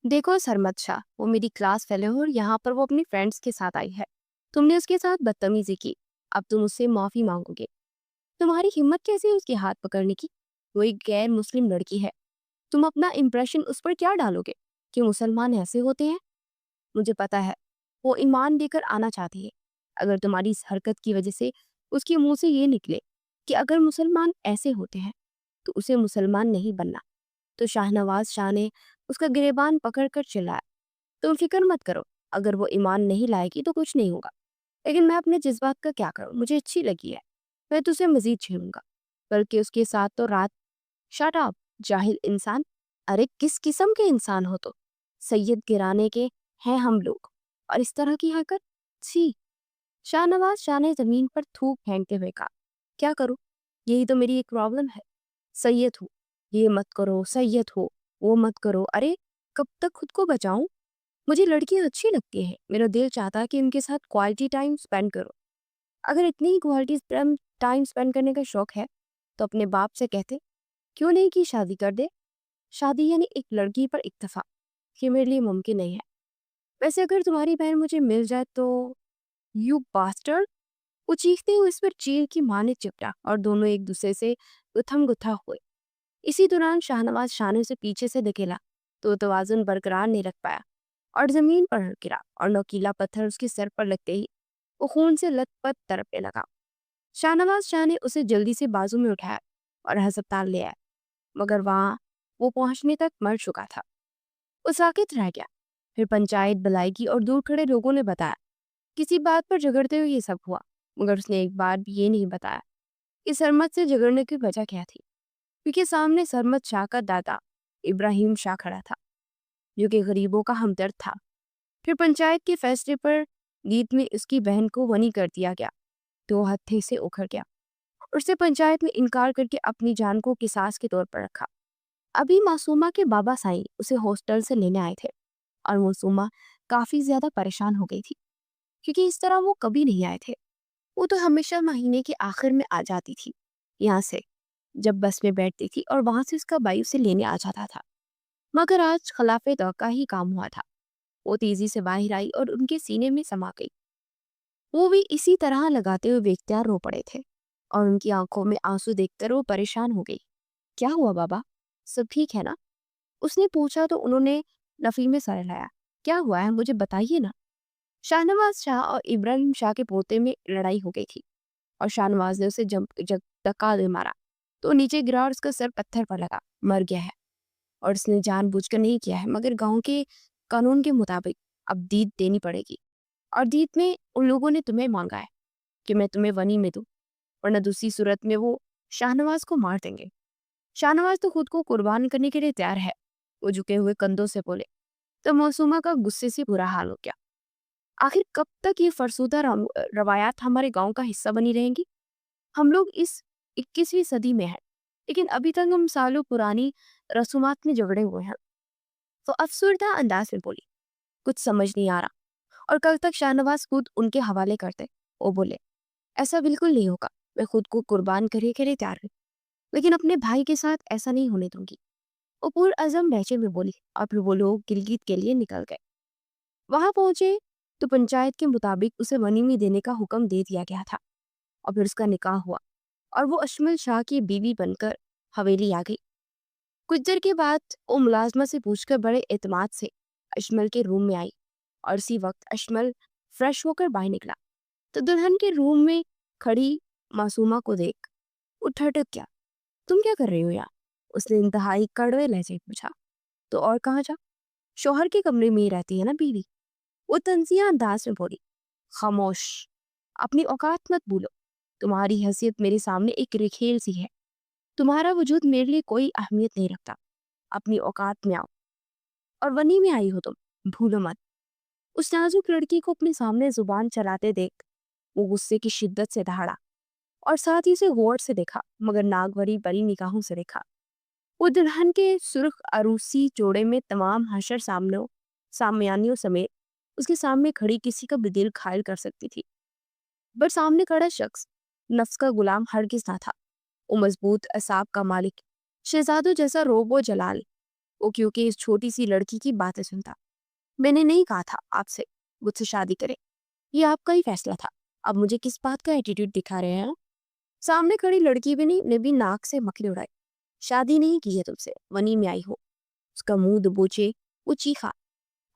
देखो सरमत शाह, वो मेरी क्लास फेलो है और यहाँ पर वो अपनी फ्रेंड्स के साथ आई है। तुमने उसके साथ बदतमीजी की, अब तुम उससे माफी मांगोगे। तुम्हारी हिम्मत कैसे है उसके हाथ पकड़ने की? वो एक गैर मुस्लिम लड़की है। तुम अपना इम्प्रेशन उस पर क्या डालोगे कि मुसलमान ऐसे होते हैं? मुझे पता है, वो ईमान लेकर आना चाहती है। अगर तुम्हारी इस हरकत की वजह से उसके मुंह से ये निकले कि अगर मुसलमान ऐसे होते हैं तो उसे मुसलमान नहीं बनना, तो शाहनवाज शाह ने उसका गिरेबान पकड़कर चिल्लाया, तुम फिक्र मत करो, अगर वो ईमान नहीं लाएगी तो कुछ नहीं होगा। लेकिन मैं अपने जज्बात का क्या करूं, मुझे अच्छी लगी है, मैं तुझे मजीद छेड़ूंगा। बल्कि उसके साथ तो रात। शट अप, जाहिल इंसान। अरे किस किस्म के इंसान हो तो? सैयद गिराने के हैं हम लोग, और इस तरह की हरकत, छी। शाहनवाज शाह ने जमीन पर थूक फेंकते हुए कहा, क्या करूं, यही तो मेरी एक प्रॉब्लम है। सैयद हो, ये मत करो, सैयद हो, वो मत करो। अरे कब तक खुद को बचाऊं? मुझे लड़कियां अच्छी लगती हैं, मेरा दिल चाहता है कि उनके साथ क्वालिटी टाइम स्पेंड करो। अगर इतनी ही क्वालिटी टाइम स्पेंड करने का शौक है तो अपने बाप से कहते, क्यों नहीं की शादी कर दे। शादी यानी एक लड़की पर इक्तफा, ये मेरे लिए मुमकिन नहीं है। वैसे अगर तुम्हारी बहन मुझे मिल जाए तो। You bastard. वो चीखते हुए इस पर चील की मां ने चिपटा और दोनों एक दूसरे से गुथम गुथा हुए। इसी दौरान शाहनवाज शाह ने उसे पीछे से धकेला तो तवाजुन बरकरार नहीं रख पाया और जमीन पर गिरा और नोकीला पत्थर उसके सर पर लगते ही वो खून से लथपथ तड़पने लगा। शाहनवाज शाह ने उसे जल्दी से बाजू में उठाया और अस्पताल ले आया, मगर वहां वो पहुंचने तक मर चुका था। वो साकित रह गया। फिर पंचायत बुलाएगी और दूर खड़े लोगों ने बताया, किसी बात पर झगड़ते हुए ये सब हुआ, मगर उसने एक बार भी ये नहीं बताया कि सरमत से झगड़ने की वजह क्या थी। क्योंकि सामने सरमत शाह का दादा इब्राहिम शाह खड़ा था, जो कि गरीबों का हमदर्द था। फिर पंचायत के फैसले पर गीत में उसकी बहन को वनी कर दिया गया तो वो हत्थे से उखड़ गया। उसने पंचायत में इनकार करके अपनी जान को किसास के तौर पर रखा। अभी मासूमा के बाबा साईं उसे हॉस्टल से लेने आए थे और मासूमा काफी ज्यादा परेशान हो गई थी, क्योंकि इस तरह वो कभी नहीं आए थे। वो तो हमेशा महीने के आखिर में आ जाती थी यहाँ से, जब बस में बैठती थी, और वहां से उसका भाई उसे लेने आ जाता था। मगर आज खिलाफे का ही काम हुआ था। वो तेजी से बाहर आई और उनके सीने में समा गई। वो भी इसी तरह लगाते हुए बेख्तियार रो पड़े थे और उनकी आंखों में आंसू देखकर वो परेशान हो गई। क्या हुआ बाबा, सब ठीक है ना? उसने पूछा तो उन्होंने नफी में सर हिलाया। क्या हुआ है, मुझे बताइए ना। शाहनवाज शाह और इब्राहिम शाह के पोते में लड़ाई हो गई थी और शाहनवाज ने उसे जब जब धक्का दे मारा तो नीचे गिरा और उसका सर पत्थर पर लगा, मर गया है। और उसने जानबूझकर नहीं किया है, मगर गांव के कानून के मुताबिक अब दीद देनी पड़ेगी। और दीद में उन लोगों ने तुम्हें मांगा है कि मैं तुम्हें वनी में दूं, वरना दूसरी सूरत में वो शाहनवाज को मार देंगे। शाहनवाज तो खुद को कुर्बान करने के लिए तैयार है, वो झुके हुए कंधों से बोले। तो मासूमा का गुस्से से बुरा हाल हो गया। आखिर कब तक ये फरसूदा रवायात हमारे गांव का हिस्सा बनी रहेंगी? हम लोग इस 21वीं सदी में हैं, लेकिन अभी तक हम सालों पुरानी रसूमात में झगड़े हुए हैं। तो अफसरदा अंदाज में बोली, कुछ समझ नहीं आ रहा। और कल तक शाहनवाज खुद उनके हवाले करते। वो बोले, ऐसा बिल्कुल नहीं होगा, मैं खुद को कुर्बान करे के लिए तैयार हूँ, लेकिन अपने भाई के साथ ऐसा नहीं होने दूंगी। वो पुरअज़म लहजे में बोली और फिर वो लोग गिलगित के लिए निकल गए। वहां पहुंचे तो पंचायत के मुताबिक उसे वनीमी देने का हुक्म दे दिया गया था और फिर उसका निकाह हुआ और वो अशमल शाह की बीवी बनकर हवेली आ गई। कुछ देर के बाद वो मुलाजमा से पूछकर बड़े एतमाद से अशमल के रूम में आई और इसी वक्त अशमल फ्रेश होकर बाहर निकला तो दुल्हन के रूम में खड़ी मासूमा को देख वो ठटक गया। तुम क्या कर रही हो यहाँ? उसने इंतहाई कड़वे लहजे में पूछा। तो और कहाँ जा, शौहर के कमरे में ही रहती है ना बीवी। वो तंजिया अंदाज में बोली। खामोश, अपनी औकात मत भूलो। तुम्हारी हैसियत मेरे सामने एक रिखेल सी है। तुम्हारा वजूद मेरे लिए कोई अहमियत नहीं रखता। अपनी औकात में आओ। और वनी में आई हो तुम, भूलो मत। उस नाजुक लड़की को अपने सामने जुबान चलाते देख वो गुस्से की शिद्दत से दहाड़ा और साथ ही से गौर से देखा, मगर नागवरी बड़ी निगाहों से देखा। वो दुल्हन के सुर्ख अरूसी जोड़े में तमाम हशर सामयानियों समेत उसके सामने खड़ी किसी का भी दिल घायल कर सकती थी। पर सामने खड़ा शख्स नफ्स का गुलाम हरगिज ना था। वो मजबूत असाब का मालिक, शहजादों जैसा रोबो जलाल, वो क्योंकि इस छोटी सी लड़की की बातें सुनता। मैंने नहीं कहा था आपसे मुझसे शादी करे, ये आपका ही फैसला था। अब मुझे किस बात का एटीट्यूड दिखा रहे हैं आप? सामने खड़ी लड़की भी नहीं ने भी नाक से मक्खी उड़ाई। शादी नहीं की है तुमसे, वनी में आई हो। उसका मुंह दबोचे वो चीखा,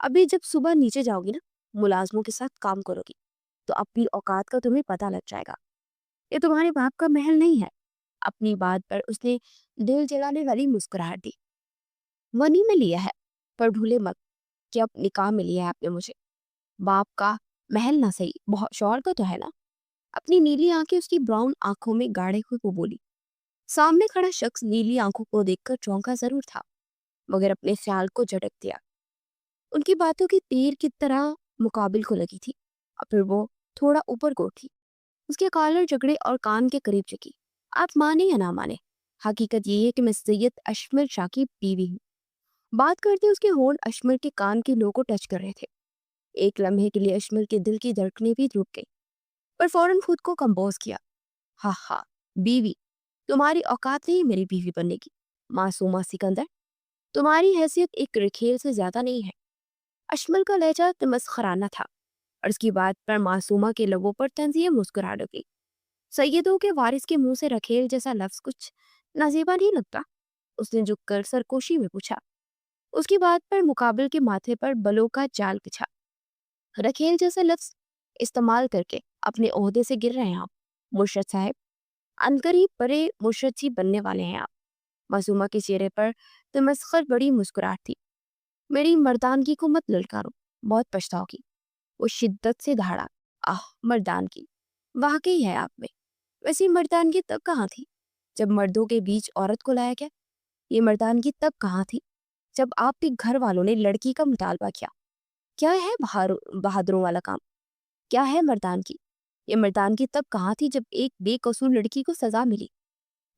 अभी जब सुबह नीचे जाओगी ना, मुलाजमों के साथ काम करोगी, तो अपनी औकात का तुम्हें पता लग जाएगा। ये तुम्हारे बाप का महल नहीं है। अपनी बात पर उसने दिल जलाने वाली मुस्कुराहट दी। वनी में लिया है, पर भूले मत कि अब निकाह में लिया है आपने मुझे। बाप का महल ना सही, बहुत शौहर का तो है ना। अपनी नीली आंखें उसकी ब्राउन आंखों में गाढ़े हुए वो बोली। सामने खड़ा शख्स नीली आंखों को देखकर चौंका जरूर था, मगर अपने ख्याल को झटक दिया। उनकी बातों की तीर की तरह मुकाबिल को लगी थी। और फिर वो थोड़ा ऊपर को उठी, उसके कॉलर जगड़े और कान के करीब झुकी। आप माने या ना माने, हकीकत ये है कि मैं सैयद अशमल शाह की बीवी हूँ। बात करते उसके होंठ अशमल के कान की लो को टच कर रहे थे। एक लम्हे के लिए अशमल के दिल की धड़कनें भी रुक गई, पर फौरन खुद को कंपोज किया। हा हा, बीवी? तुम्हारी औकात नहीं मेरी बीवी बनने की, मासूमा सिकंदर। तुम्हारी हैसियत एक रखेल से ज्यादा नहीं है। अशमल का लहजा तमस्खराना था, और उसकी बात पर मासूमा के लबों पर तंजीह मुस्कुराहट हो गई। सैयदों के वारिस के मुंह से रखेल जैसा लफ्ज कुछ नाजेबा नहीं लगता? उसने झुककर सरकोशी में पूछा। उसकी बात पर मुकाबिल के माथे पर बलों का जाल बिछा। रखेल जैसा लफ्ज इस्तेमाल करके अपने ओहदे से गिर रहे हैं आप, मुर्शद साहब। अनकरीब बड़े मुर्शद जी बनने वाले हैं आप। मासूमा के चेहरे पर तमस्खर बड़ी मुस्कुराहट थी। मेरी मर्दानगी को मत ललकारो, बहुत पछताओगी। वो शिद्दत से दहाड़ा। आह, मर्दानगी वाकई है आप में। वैसी मर्दानगी तब कहाँ थी जब मर्दों के बीच औरत को लाया गया? ये मर्दानगी तब कहाँ थी जब आपके घर वालों ने लड़की का मुतालबा किया? क्या है बहादुरों वाला काम? क्या है मर्दानगी? ये मर्दानगी तब कहाँ थी जब एक बेकसूर लड़की को सजा मिली?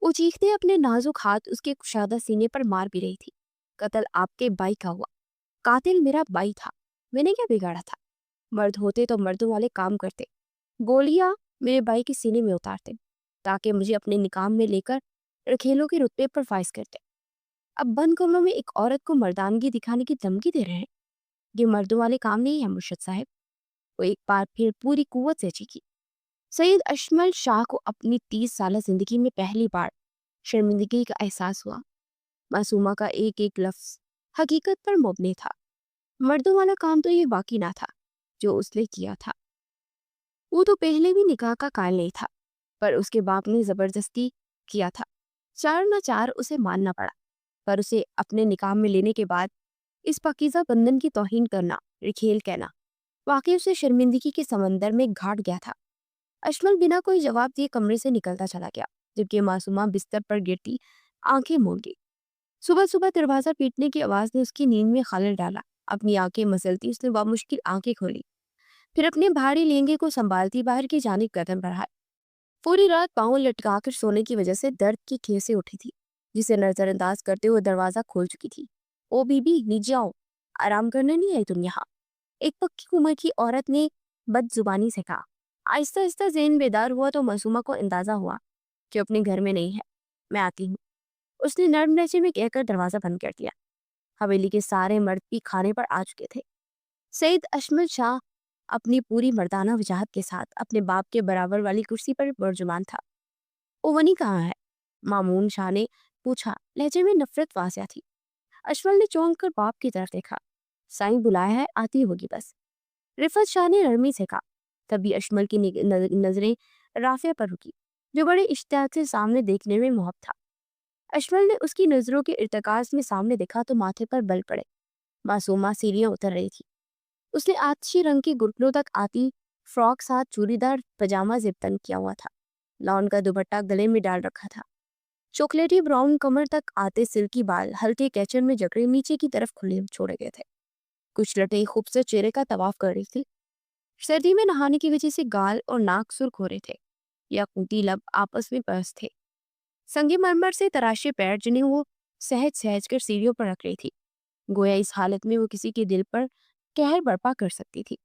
वो चीखते अपने नाजुक हाथ उसके कुशादा सीने पर मार भी रही थी। कत्ल आपके भाई का हुआ, कातिल मेरा भाई था। मैंने क्या बिगाड़ा था? मर्द होते तो मर्दों वाले काम करते, गोलियां मेरे भाई के सीने में उतारते, ताकि मुझे अपने निकाम में लेकर रखेलों के रुतबे पर फाइज करते। अब बंद कमरों में एक औरत को मर्दानगी दिखाने की धमकी दे रहे हैं। ये मर्दों वाले काम नहीं है मुर्शद साहब। वो एक बार फिर पूरी कुव्वत से चीखी। सैयद अशमल शाह को अपनी 30 साल जिंदगी में पहली बार शर्मिंदगी का एहसास हुआ। मासूमा का एक एक लफ्ज हकीकत पर मुबनी था। मर्दों वाला काम तो ये वाकई ना था जो उसने किया था। वो तो पहले भी निकाह का कायल नहीं था, पर उसके बाप ने जबरदस्ती किया था। चार न चार उसे मानना पड़ा, पर उसे अपने निकाह में लेने के बाद इस पाकीज़ा बंधन की तौहीन करना, रिखेल कहना, वाकई उसे शर्मिंदगी के समंदर में घाट गया था। अशमल बिना कोई जवाब दिए कमरे से निकलता चला गया, जबकि मासूमा बिस्तर पर गिरती आंखें मूंद गई। सुबह सुबह दरवाजा पीटने की आवाज ने उसकी नींद में खलल डाला। अपनी आंखें मसलती उसने बामुश्किल आंखें खोली, फिर अपने भारी लेंगे को संभालती बाहर की जानिब कदम बढ़ाए। पूरी रात पाँव लटकाकर सोने की वजह से दर्द की खेसे उठी थी, जिसे नजरअंदाज करते हुए दरवाजा खोल चुकी थी। ओ बीबी, नीचे आओ, आराम करने नहीं आई तुम यहाँ? एक पक्की उम्र की औरत ने बदजुबानी से कहा। आहिस्ता आहिस्ता ज़हन बेदार हुआ तो मासूमा को अंदाजा हुआ कि अपने घर में नहीं है। मैं आती हूँ, उसने नर्म लहजे में कहकर दरवाजा बंद कर दिया। हवेली के सारे मर्द भी खाने पर आ चुके थे। सईद अशमल शाह अपनी पूरी मर्दाना वजाहत के साथ अपने बाप के बराबर वाली कुर्सी पर बरजुमान था। ओवनी कहाँ है? मामून शाह ने पूछा, लहजे में नफरत वासिया थी। अशमल ने चौंक कर बाप की तरफ देखा। साईं बुलाया है, आती होगी बस। रिफत शाह ने नरमी से कहा। तभी अशमल की नजरें राफिया पर रुकी, जो बड़े इश्तियात से सामने देखने में मुहब था। अशमल ने उसकी नजरों के इर्तकाज में सामने देखा तो माथे पर बल पड़े। मासूमा सीढ़ियां उतर रही थी। उसने आतशी रंग की घुटनों तक आती फ्रॉक साथ चूड़ीदार पजामा जिप तन किया हुआ था। लॉन का दुपट्टा गले में डाल रखा था। चॉकलेटी ब्राउन कमर तक आते सिल्की बाल हल्के कैचर में जकड़े नीचे की तरफ खुले छोड़े गए थे। कुछ लटे खूबसूरत चेहरे का तवाफ कर रही थी। सर्दी में नहाने की वजह से गाल और नाक सुर्ख हो रहे थे, या ऊटी लब आपस में बहस थे। संगमरमर से तराशे पैर जिन्हें वो सहज सहज कर सीढ़ियों पर रख रही थी, गोया इस हालत में वो किसी के दिल पर कहर बर्पा कर सकती थी।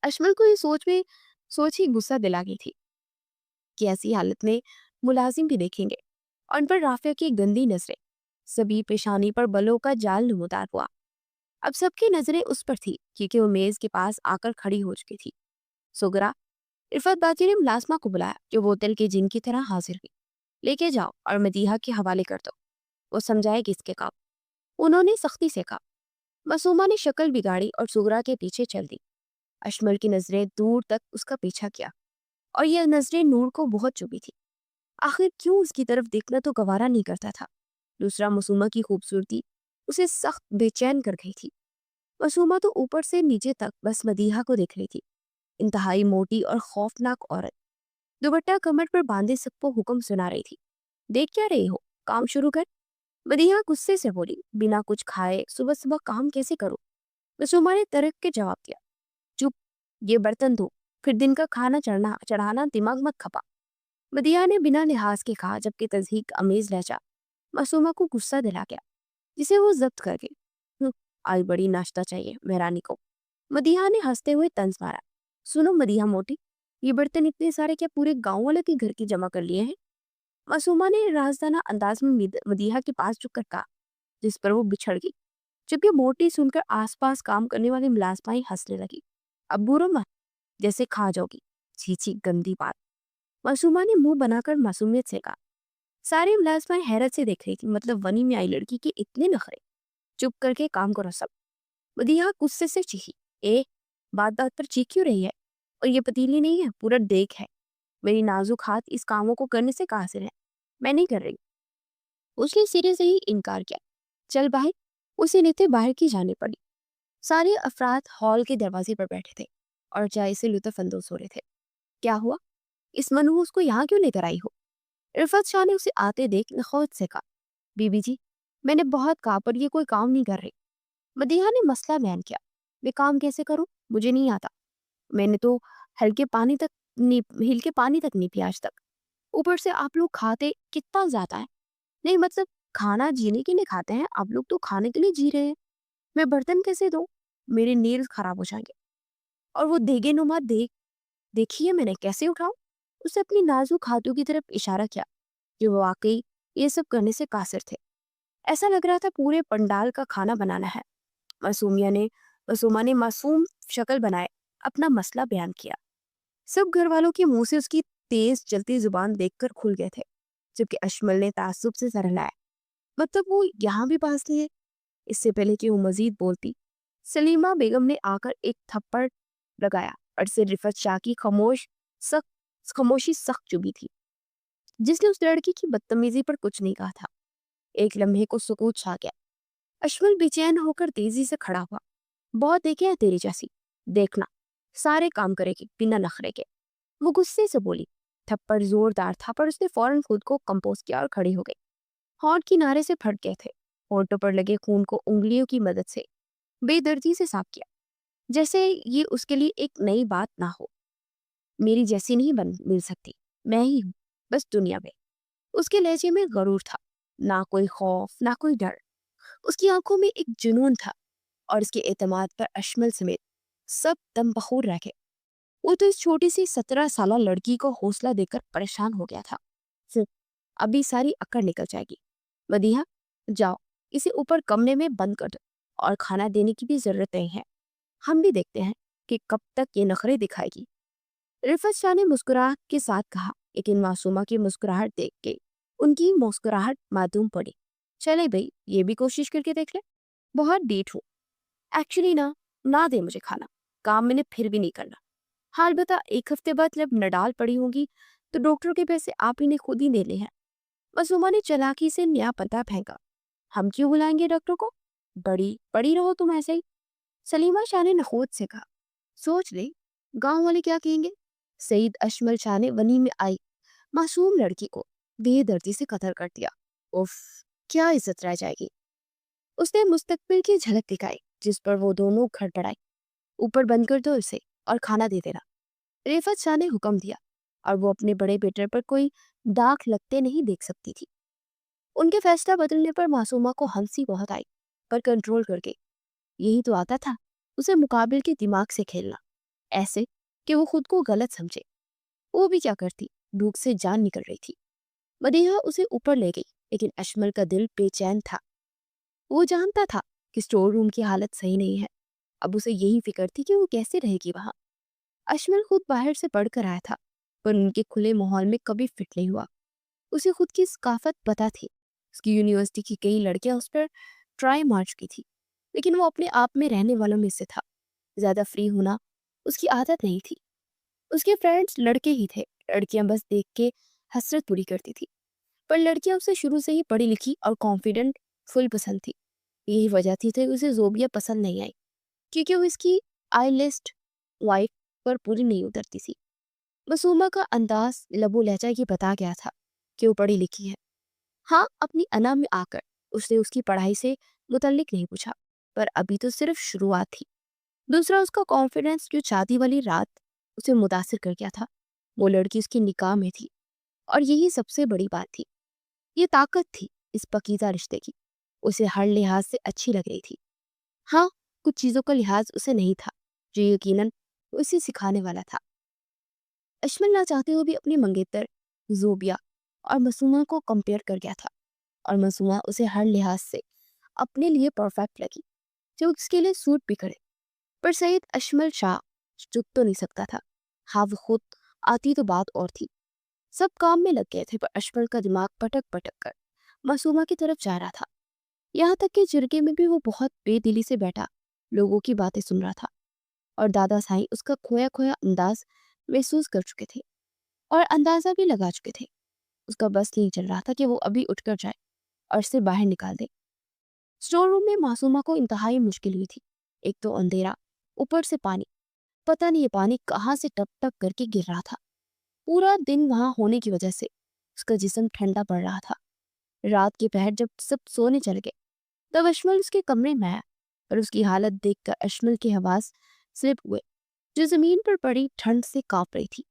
अशमल को ये सोच ही गुस्सा दिला गई थी कि ऐसी हालत में मुलाजिम भी देखेंगे और उन पर राफिया की गंदी नजरें। सभी पेशानी पर बलों का जाल नमूदार हुआ। अब सबकी नजरें उस पर थी क्योंकि वो मेज के पास आकर खड़ी हो चुकी थी। सुगरा, इरफत बाजी ने मुलाजमा को बुलाया जो बोतल के जिन की तरह हाजिर हुई। लेके जाओ और मदीहा के हवाले कर दो, वो समझाएगी इसके काम, उन्होंने सख्ती से कहा। मासूमा ने शक्ल बिगाड़ी और सुगरा के पीछे चल दी। अशमल की नजरें दूर तक उसका पीछा किया और यह नजरें नूर को बहुत चुभी थी। आखिर क्यों उसकी तरफ देखना तो गवारा नहीं करता था। दूसरा, मासूमा की खूबसूरती उसे सख्त बेचैन कर गई थी। मासूमा तो ऊपर से नीचे तक बस मदीहा को देख रही थी। इंतहाई मोटी और खौफनाक औरत, दुपट्टा कमर पर बांधे सबको हुक्म सुना रही थी। देख क्या रही हो, काम शुरू कर। मदीहा गुस्से से बोली, बिना कुछ खाए सुबह सुबह काम कैसे करूं। मासूमा ने तरक के जवाब दिया, चुप, ये बर्तन धो, फिर दिन का खाना चढ़ाना दिमाग मत खपा। मदीहा ने बिना लिहाज के कहा, जबकि तज़हीक अमेज लहजा मासूमा को गुस्सा दिला गया, जिसे वो जब्त कर गई। आई बड़ी नाश्ता चाहिए मेहरानी को। मदीहा ने हंसते हुए तंज मारा। सुनो मदीहा मोटी, ये बर्तन इतने सारे क्या पूरे गांव वाले के घर की जमा कर लिए हैं। मासूमा ने राजदाना अंदाज में मदीहा के पास झुककर कहा, जिस पर वो बिछड़ गई। जबकि मोटी सुनकर आसपास काम करने वाली मुलाजमाएं हंसने लगी। अब बुरो मत, जैसे खा जाओगी। छी गंदी बात। मासूमा ने मुंह बनाकर मासूमियत से कहा। सारी मुलाजमाएं हैरत से देख रही थी, मतलब वनी में आई लड़की के इतने नखरे। चुप करके काम करो सब। मदीहा गुस्से से चीखी, ए, बात बात पर चीख क्यों रही है। और ये पतीली नहीं है, पूरा देख है। मेरी नाजुक हाथ इस कामों को करने से कासिर है, मैं नहीं कर रही। उसने सिरे से ही इनकार किया। चल बाहर। उसे लेते बाहर की जाने पड़ी। सारे अफराद हॉल के दरवाजे पर बैठे थे और चाय से लुत्फ अंदोज हो रहे थे। क्या हुआ, इस मनहूस को यहाँ क्यों लेकर आई हो। इरफत शाह ने उसे आते देख नखौत से कहा, बीबी जी, मैंने बहुत कहा पर ये कोई काम नहीं कर रही। मदीहा ने मसला बयान किया। मैं काम कैसे करूं, मुझे नहीं आता। मैंने तो हिल के पानी तक नहीं पिया आज तक। ऊपर से आप लोग खाते कितना ज्यादा है। नहीं मतलब, खाना जीने के लिए खाते हैं, आप लोग तो खाने के लिए जी रहे हैं। मैं बर्तन कैसे धोऊं, मेरे नेल्स खराब हो जाएंगे। और वो देगे नुमा देखिए मैंने कैसे उठाऊं। उसे अपनी नाजुक हाथों की तरफ इशारा किया जो वो वाकई ये सब करने से कासिर थे। ऐसा लग रहा था पूरे पंडाल का खाना बनाना है। मासूमा ने मासूम शक्ल बनाए अपना मसला बयान किया। सब घर वालों के मुंह से उसकी तेज चलती जुबान देखकर खुल गए थे, जबकि अशमल ने ताज्जुब से सर हिलाया। मतलब वो यहाँ भी पास नहीं है। इससे पहले कि वो मजीद बोलती, सलीमा बेगम ने आकर एक थप्पड़ लगाया और सिर रिफत शाह की खामोशी सख्त चुभी थी, जिसने उस लड़की की बदतमीजी पर कुछ नहीं कहा था। एक लम्हे को सुकूत छा गया। अशमल बेचैन होकर तेजी से खड़ा हुआ। बहुत देखे है तेरी जैसी, देखना सारे काम करेगी बिना नखरे के। वो गुस्से से बोली। थप्पड़ जोरदार था पर उसने फौरन खुद को कंपोज किया और खड़ी हो गई। होंठ किनारे से फट गए थे। होंठों पर लगे खून को उंगलियों की मदद से बेदर्दी से साफ किया, जैसे ये उसके लिए एक नई बात ना हो। मेरी जैसी नहीं बन मिल सकती, मैं ही हूँ बस दुनिया में। उसके लहजे में गरूर था, ना कोई खौफ ना कोई डर। उसकी आंखों में एक जुनून था और उसके एतमाद पर अशमल समेत सब दम बखूर रह गए। वो तो इस छोटी सी 17 साला लड़की को हौसला देकर परेशान हो गया था। अभी सारी अकड़ निकल जाएगी। मदीहा, जाओ इसे ऊपर कमरे में बंद कर दो और खाना देने की भी जरूरत नहीं है। हम भी देखते हैं कि कब तक ये नखरे दिखाएगी। रिफत शाह ने मुस्कुराहट के साथ कहा, लेकिन मासूमा की मुस्कुराहट देख के उनकी मुस्कुराहट मासूम पड़ी। चले भाई, ये भी कोशिश करके देख ले। बहुत डीठ हूँ एक्चुअली ना दे मुझे खाना, काम मैंने फिर भी नहीं करना। हाल बता, एक हफ्ते बाद जब नडाल पड़ी होगी तो डॉक्टर के पैसे आप ही ने खुद ही देने हैं। मासूमा ने चालाकी से नया पता फेंका। हम क्यों बुलाएंगे डॉक्टर को, बड़ी पड़ी रहो तुम ऐसे ही। सलीमा शाह ने नखोद से कहा, सोच ले गांव वाले क्या कहेंगे। सईद अशमल शाह ने वनी में आई मासूम लड़की को बेदर्दी से कतल कर दिया। उफ, क्या इज्जत रह जाएगी। उसने मुस्तकबिल की झलक दिखाई, जिस पर वो दोनों खड़बड़ाई। ऊपर बंद कर दो इसे और खाना दे देना, रिफत शाह ने हुक्म दिया। और वो अपने बड़े बेटे पर कोई दाग लगते नहीं देख सकती थी। उनके फैसला बदलने पर मासूमा को हंसी बहुत आई, पर कंट्रोल कर गई। यही तो आता था उसे मुकाबिल के दिमाग से खेलना, ऐसे कि वो खुद को गलत समझे। वो भी क्या करती, भूख से जान निकल रही थी। मदीहा उसे ऊपर ले गई लेकिन अशमल का दिल बेचैन था। वो जानता था कि स्टोर रूम की हालत सही नहीं है। अब उसे यही फिक्र थी कि वो कैसे रहेगी वहां। अशमल खुद बाहर से पढ़कर आया था, पर उनके खुले माहौल में कभी फिट नहीं हुआ। उसे खुद की सकाफत पता थी। उसकी यूनिवर्सिटी की कई लड़कियां उस पर ट्राई मार चुकी थी, लेकिन वो अपने आप में रहने वालों में से था। ज्यादा फ्री होना उसकी आदत नहीं थी। उसके फ्रेंड्स लड़के ही थे। लड़कियां बस देख के हसरत पूरी करती थी, पर लड़कियां उसे शुरू से ही पढ़ी लिखी और कॉन्फिडेंट फुल पसंद थी। यही वजह थी कि उसे जोबिया पसंद नहीं आई, क्योंकि वो इसकी आई लिस्ट वाइफ पर पूरी नहीं उतरती थी। मसूमा का अंदाज लबो लहजा ये बता गया था कि वो पढ़ी लिखी है। हाँ, अपनी अना में आकर उसने उसकी पढ़ाई से मुतल्लिक नहीं पूछा, पर अभी तो सिर्फ शुरुआत थी। दूसरा, उसका कॉन्फिडेंस जो शादी वाली रात उसे मुतासिर कर गया था। वो लड़की उसकी निकाह में थी, और यही सबसे बड़ी बात थी। ये ताकत थी इस पकीज़ा रिश्ते की। उसे हर लिहाज से अच्छी लग रही थी। हाँ, कुछ चीज़ों का लिहाज उसे नहीं था, जो यकीनन उसे सिखाने वाला था। अशमल ना चाहते हुए भी अपनी मंगेतर जोबिया और मसूमा को कंपेयर कर गया था, और मसूमा उसे हर लिहाज से अपने लिए परफेक्ट लगी, जो उसके लिए सूट भी करे। पर सईद अशमल शाह चुप तो नहीं सकता था। हाँ, वो खुद आती तो बात और थी। सब काम में लग गए थे, पर अशमल का दिमाग पटक पटक कर मासूमा की तरफ जा रहा था। यहाँ तक कि जिरगे में भी वो बहुत बेदिली से बैठा लोगों की बातें सुन रहा था, और दादा साईं उसका खोया खोया अंदाज महसूस कर चुके थे और अंदाजा भी लगा चुके थे। उसका बस नहीं चल रहा था कि वो अभी उठकर जाए और इसे बाहर निकाल दे। स्टोर रूम में मासूमा को इंतहाई मुश्किल हुई थी। एक तो अंधेरा, ऊपर से पानी। पता नहीं ये पानी कहाँ से टप टप करके गिर रहा था। पूरा दिन वहां होने की वजह से उसका जिस्म ठंडा पड़ रहा था। रात के पहर जब सब सोने चले गए, तब अशमल उसके कमरे में आया, और उसकी हालत देखकर अशमल के हवास स्लिप हुए, जो जमीन पर पड़ी ठंड से कांप रही थी।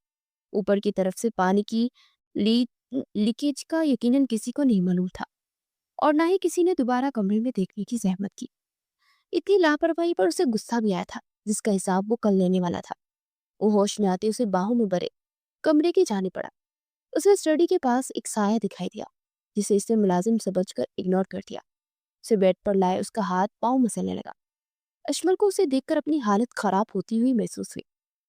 ऊपर की तरफ से पानी की ली लीकेज का यकीनन किसी को नहीं मालूम था, और ना ही किसी ने दोबारा कमरे में देखने की जहमत की। इतनी लापरवाही पर उसे गुस्सा भी आया था, जिसका हिसाब वो कल लेने वाला था। वो होश में आते उसे बाहों में भरे कमरे की जाने पड़ा। उसे स्टडी के पास एक साया दिखाई दिया, जिसे इसने मुलाजिम समझकर इग्नोर कर दिया। उसे बेड पर लाए उसका हाथ पाँव मसलने लगा। अशमल को उसे देखकर अपनी हालत खराब होती हुई महसूस हुई।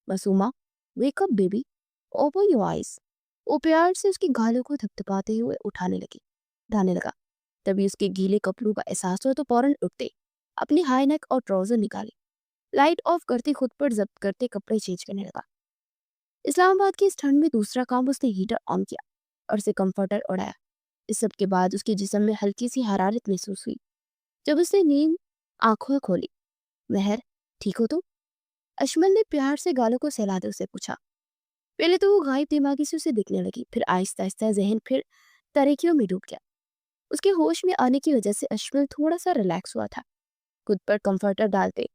Masuma, wake up baby, open your eyes. वो प्यार से उसकी गालों को थपथपाते हुए उठाने लगा। तभी उसके गीले कपड़ों का एहसास हुआ तो फौरन उठते अपनी हाई नेक और ट्राउजर निकाले, लाइट ऑफ करते खुद पर जब्त करते कपड़े चेंज करने लगा। इस्लामाबाद की इस ठंड में दूसरा काम उसने हीटर ऑन किया और उसे कंफर्टर उड़ाया। इस सब के बाद उसके जिस्म में हल्की सी हरारत महसूस हुई। जब उसने नींद आंखों खोली, महर, ठीक हो तुम? अशमल ने प्यार से गालों को सहलाते उसे पूछा। पहले तो वो गायब दिमागी से उसे दिखने लगी, फिर आहिस्ता आहिस्ता जहन फिर तरीकियों में डूब गया। उसके होश में आने की वजह से अशमल थोड़ा सा रिलैक्स हुआ था। खुद पर कंफर्टर डालते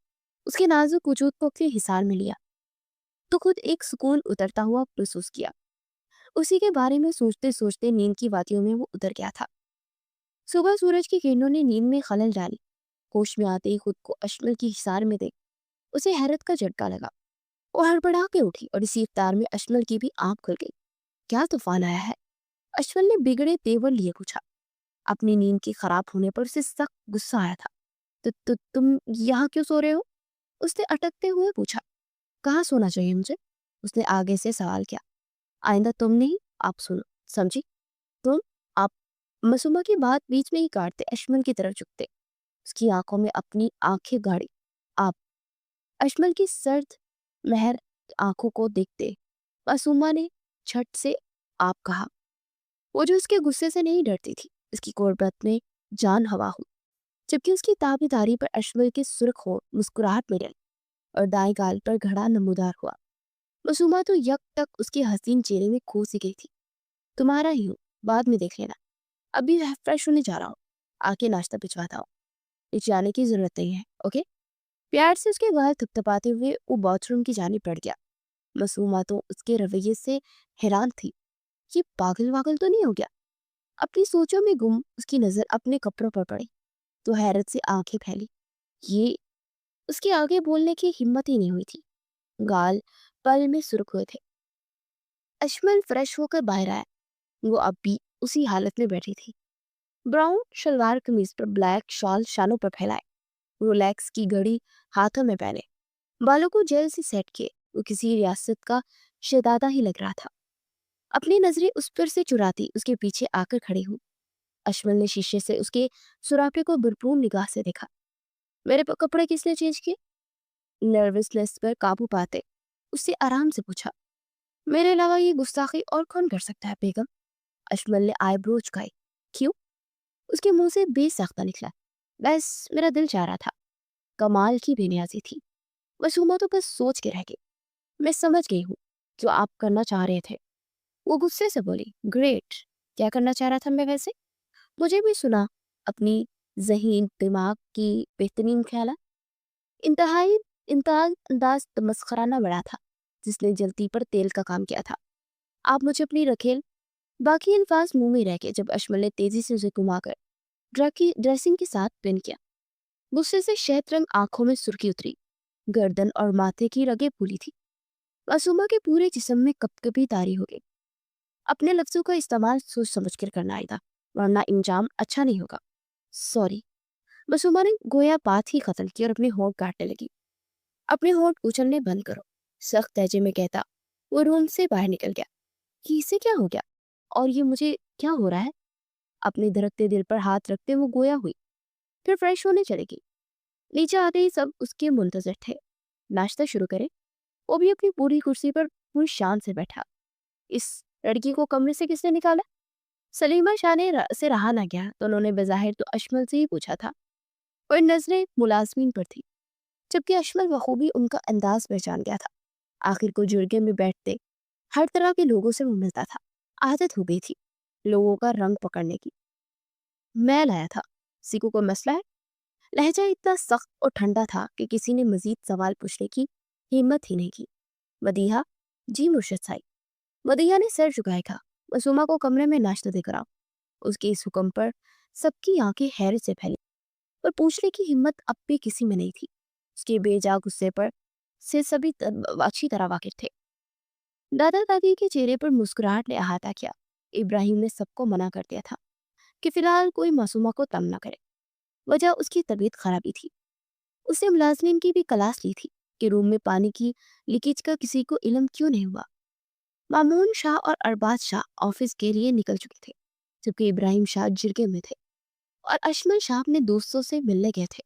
उसके नाजुक वजूद को अपने हिसार में लिया, तो खुद एक सुकून उतरता हुआ महसूस किया। उसी के बारे में सोचते सोचते नींद की वादियों में वो उतर गया था। सुबह सूरज की किरणों ने नींद में खलल डाली। होश में आते ही खुद को अशमल की हिसार में देख उसे हैरत का झटका लगा। वो हड़बड़ा के उठी, और इसी इफ्तार में अशमल की भी आंख खुल गई। क्या तूफान आया है? अशमल ने बिगड़े तेवर लिए पूछा। अपनी नींद के खराब होने पर उसे सख्त गुस्सा आया था। तो तुम यहाँ क्यों सो रहे हो? उसने अटकते हुए पूछा। कहाँ सोना चाहिए मुझे? उसने आगे से सवाल किया। आइंदा तुम नहीं, आप सुनो, समझी? तुम, आप। मासूमा की बात बीच में ही काटते अशमल की तरफ झुकते, उसकी आंखों में अपनी आंखें गाड़ी। आप। अशमल की सर्द महर आंखों को देखते मासूमा ने झट से आप कहा। वो जो उसके गुस्से से नहीं डरती थी, उसकी कुर्बत में जान हवा हुई, जबकि उसकी ताबेदारी पर अशमल के सुर्ख हो मुस्कुराहट में डली, और दाएं गाल पर घड़ा नमूदार हुआ। मासूमा तो यक तक उसके हसीन चेहरे में खो सी गई थी। तुम्हारा ही हूँ, बाद में देख लेना, अभी फ्रेश होने जा रहा हूँ, आके नाश्ता भिजवाता हूँ। नीचे आने की जरूरत नहीं है, ओके? प्यार से उसके गाल थपथपाते हुए वो बाथरूम की जाने पड़ गया। मासूमा तो उसके रवैये से हैरान थी। ये पागल वागल तो नहीं हो गया? अपनी सोचों में गुम उसकी नजर अपने कपड़ों पर पड़ी, तो हैरत से आंखें फैली। ये, उसके आगे बोलने की हिम्मत ही नहीं हुई थी। गाल पल में सुर्ख हुए थे। अशमल फ्रेश होकर बाहर आया। वो अब भी उसी हालत में बैठी थी, ब्राउन शलवार कमीज पर ब्लैक शॉल शानों पर फैलाए, रोलेक्स की घड़ी हाथों में पहने, बालों को जेल से सेट किए, वो किसी रियासत का शहजादा ही लग रहा था। अपनी नजरें उस पर से चुराती उसके पीछे आकर खड़ी हूँ। अशमल ने शीशे से उसके सुरापे को भरपूर निगाह से देखा। मेरे कपड़े किसने चेंज किए? नर्वसनेस पर काबू पाते उससे आराम से पूछा। मेरे अलावा ये गुस्ताखी और कौन कर सकता है बेगम? अशमल ने आईब्रो झुकाई। क्यों? उसके मुंह से बेसाख्ता निकला। बस मेरा दिल चाह रहा था। कमाल की बेनियाजी थी। मासूमा तो बस सोच के रह गई। मैं समझ गई हूँ जो आप करना चाह रहे थे। वो गुस्से से बोली। ग्रेट। क्या करना चाह रहा था मैं वैसे? मुझे भी सुना अपनी ज़हीन दिमाग की बेहतरीन ख्याल। इंतहाई इंतहा अंदाज मस्खराना बड़ा था जिसने जल्दी पर तेल का काम किया था। आप मुझे अपनी रखेल। बाकी अल्फाज मुंह में रह गए जब अशमल ने तेजी से उसे घुमाकर ड्रेसिंग के साथ पिन किया। गुस्से से शहद रंग आंखों में सुर्खी उतरी, गर्दन और माथे की रगें फूली थी। मासूमा के पूरे जिस्म में कपकपी तारी हो गई। अपने लफ्जों का इस्तेमाल सोच समझ कर करना आएगा, वरना इंजाम अच्छा नहीं होगा। सॉरी। मासूमा ने गोया बात ही खत्म की और अपने होंठ काटने लगी। अपने होंठ उछलने बंद करो, सख्त लहजे में कहता वो रूम से बाहर निकल गया। कि इसे क्या हो गया और ये मुझे क्या हो रहा है? अपने धड़कते दिल पर हाथ रखते वो गोया हुई, फिर फ्रेश होने चलेगी। नीचे आते ही सब उसके मुंतजर थे। नाश्ता शुरू करे। वो भी अपनी पूरी कुर्सी पर पूरी शान से बैठा। इस लड़की को कमरे से किसने निकाला? सलीमा शाह ने से रहा ना गया तो उन्होंने बज़ाहिर तो अशमल से ही पूछा था, और नजरें मुलाजमीन पर थी, जबकि अशमल बखूबी उनका अंदाज पहचान गया था। आखिर को जुर्गे में बैठते हर तरह के लोगों से वो मिलता था। आदत हो गई थी लोगों का रंग पकड़ने की। मैं लाया था। सिकू को मसला है? लहजा इतना सख्त और ठंडा था कि किसी ने मजीद सवाल पूछने की हिम्मत ही नहीं की। मदीहा। जी मुर्शद साहब। मदीहा ने सर झुकाए कहा। मासूमा को कमरे में नाश्ता देकर आओ। उसके इस हुक्म पर सबकी आंखें हैरत से फैली, पर पूछने की हिम्मत अब भी किसी में नहीं थी। उसके बेजा गुस्से पर से सभी अच्छी तरह वाकिफ थे। दादा दादी के चेहरे पर मुस्कुराहट ने अहाता किया। इब्राहिम ने सबको मना कर दिया था कि फिलहाल कोई मासूमा को तंग न करे। वजह उसकी तबीयत खराबी थी। उसने मुलाजमीन की भी क्लास ली थी कि रूम में पानी की लीकेज का किसी को इल्म क्यों नहीं हुआ। मामून शाह और अरबाज शाह ऑफिस के लिए निकल चुके थे, जबकि इब्राहिम शाह जिरगे में थे और अशमल शाह अपने दोस्तों से मिलने गए थे।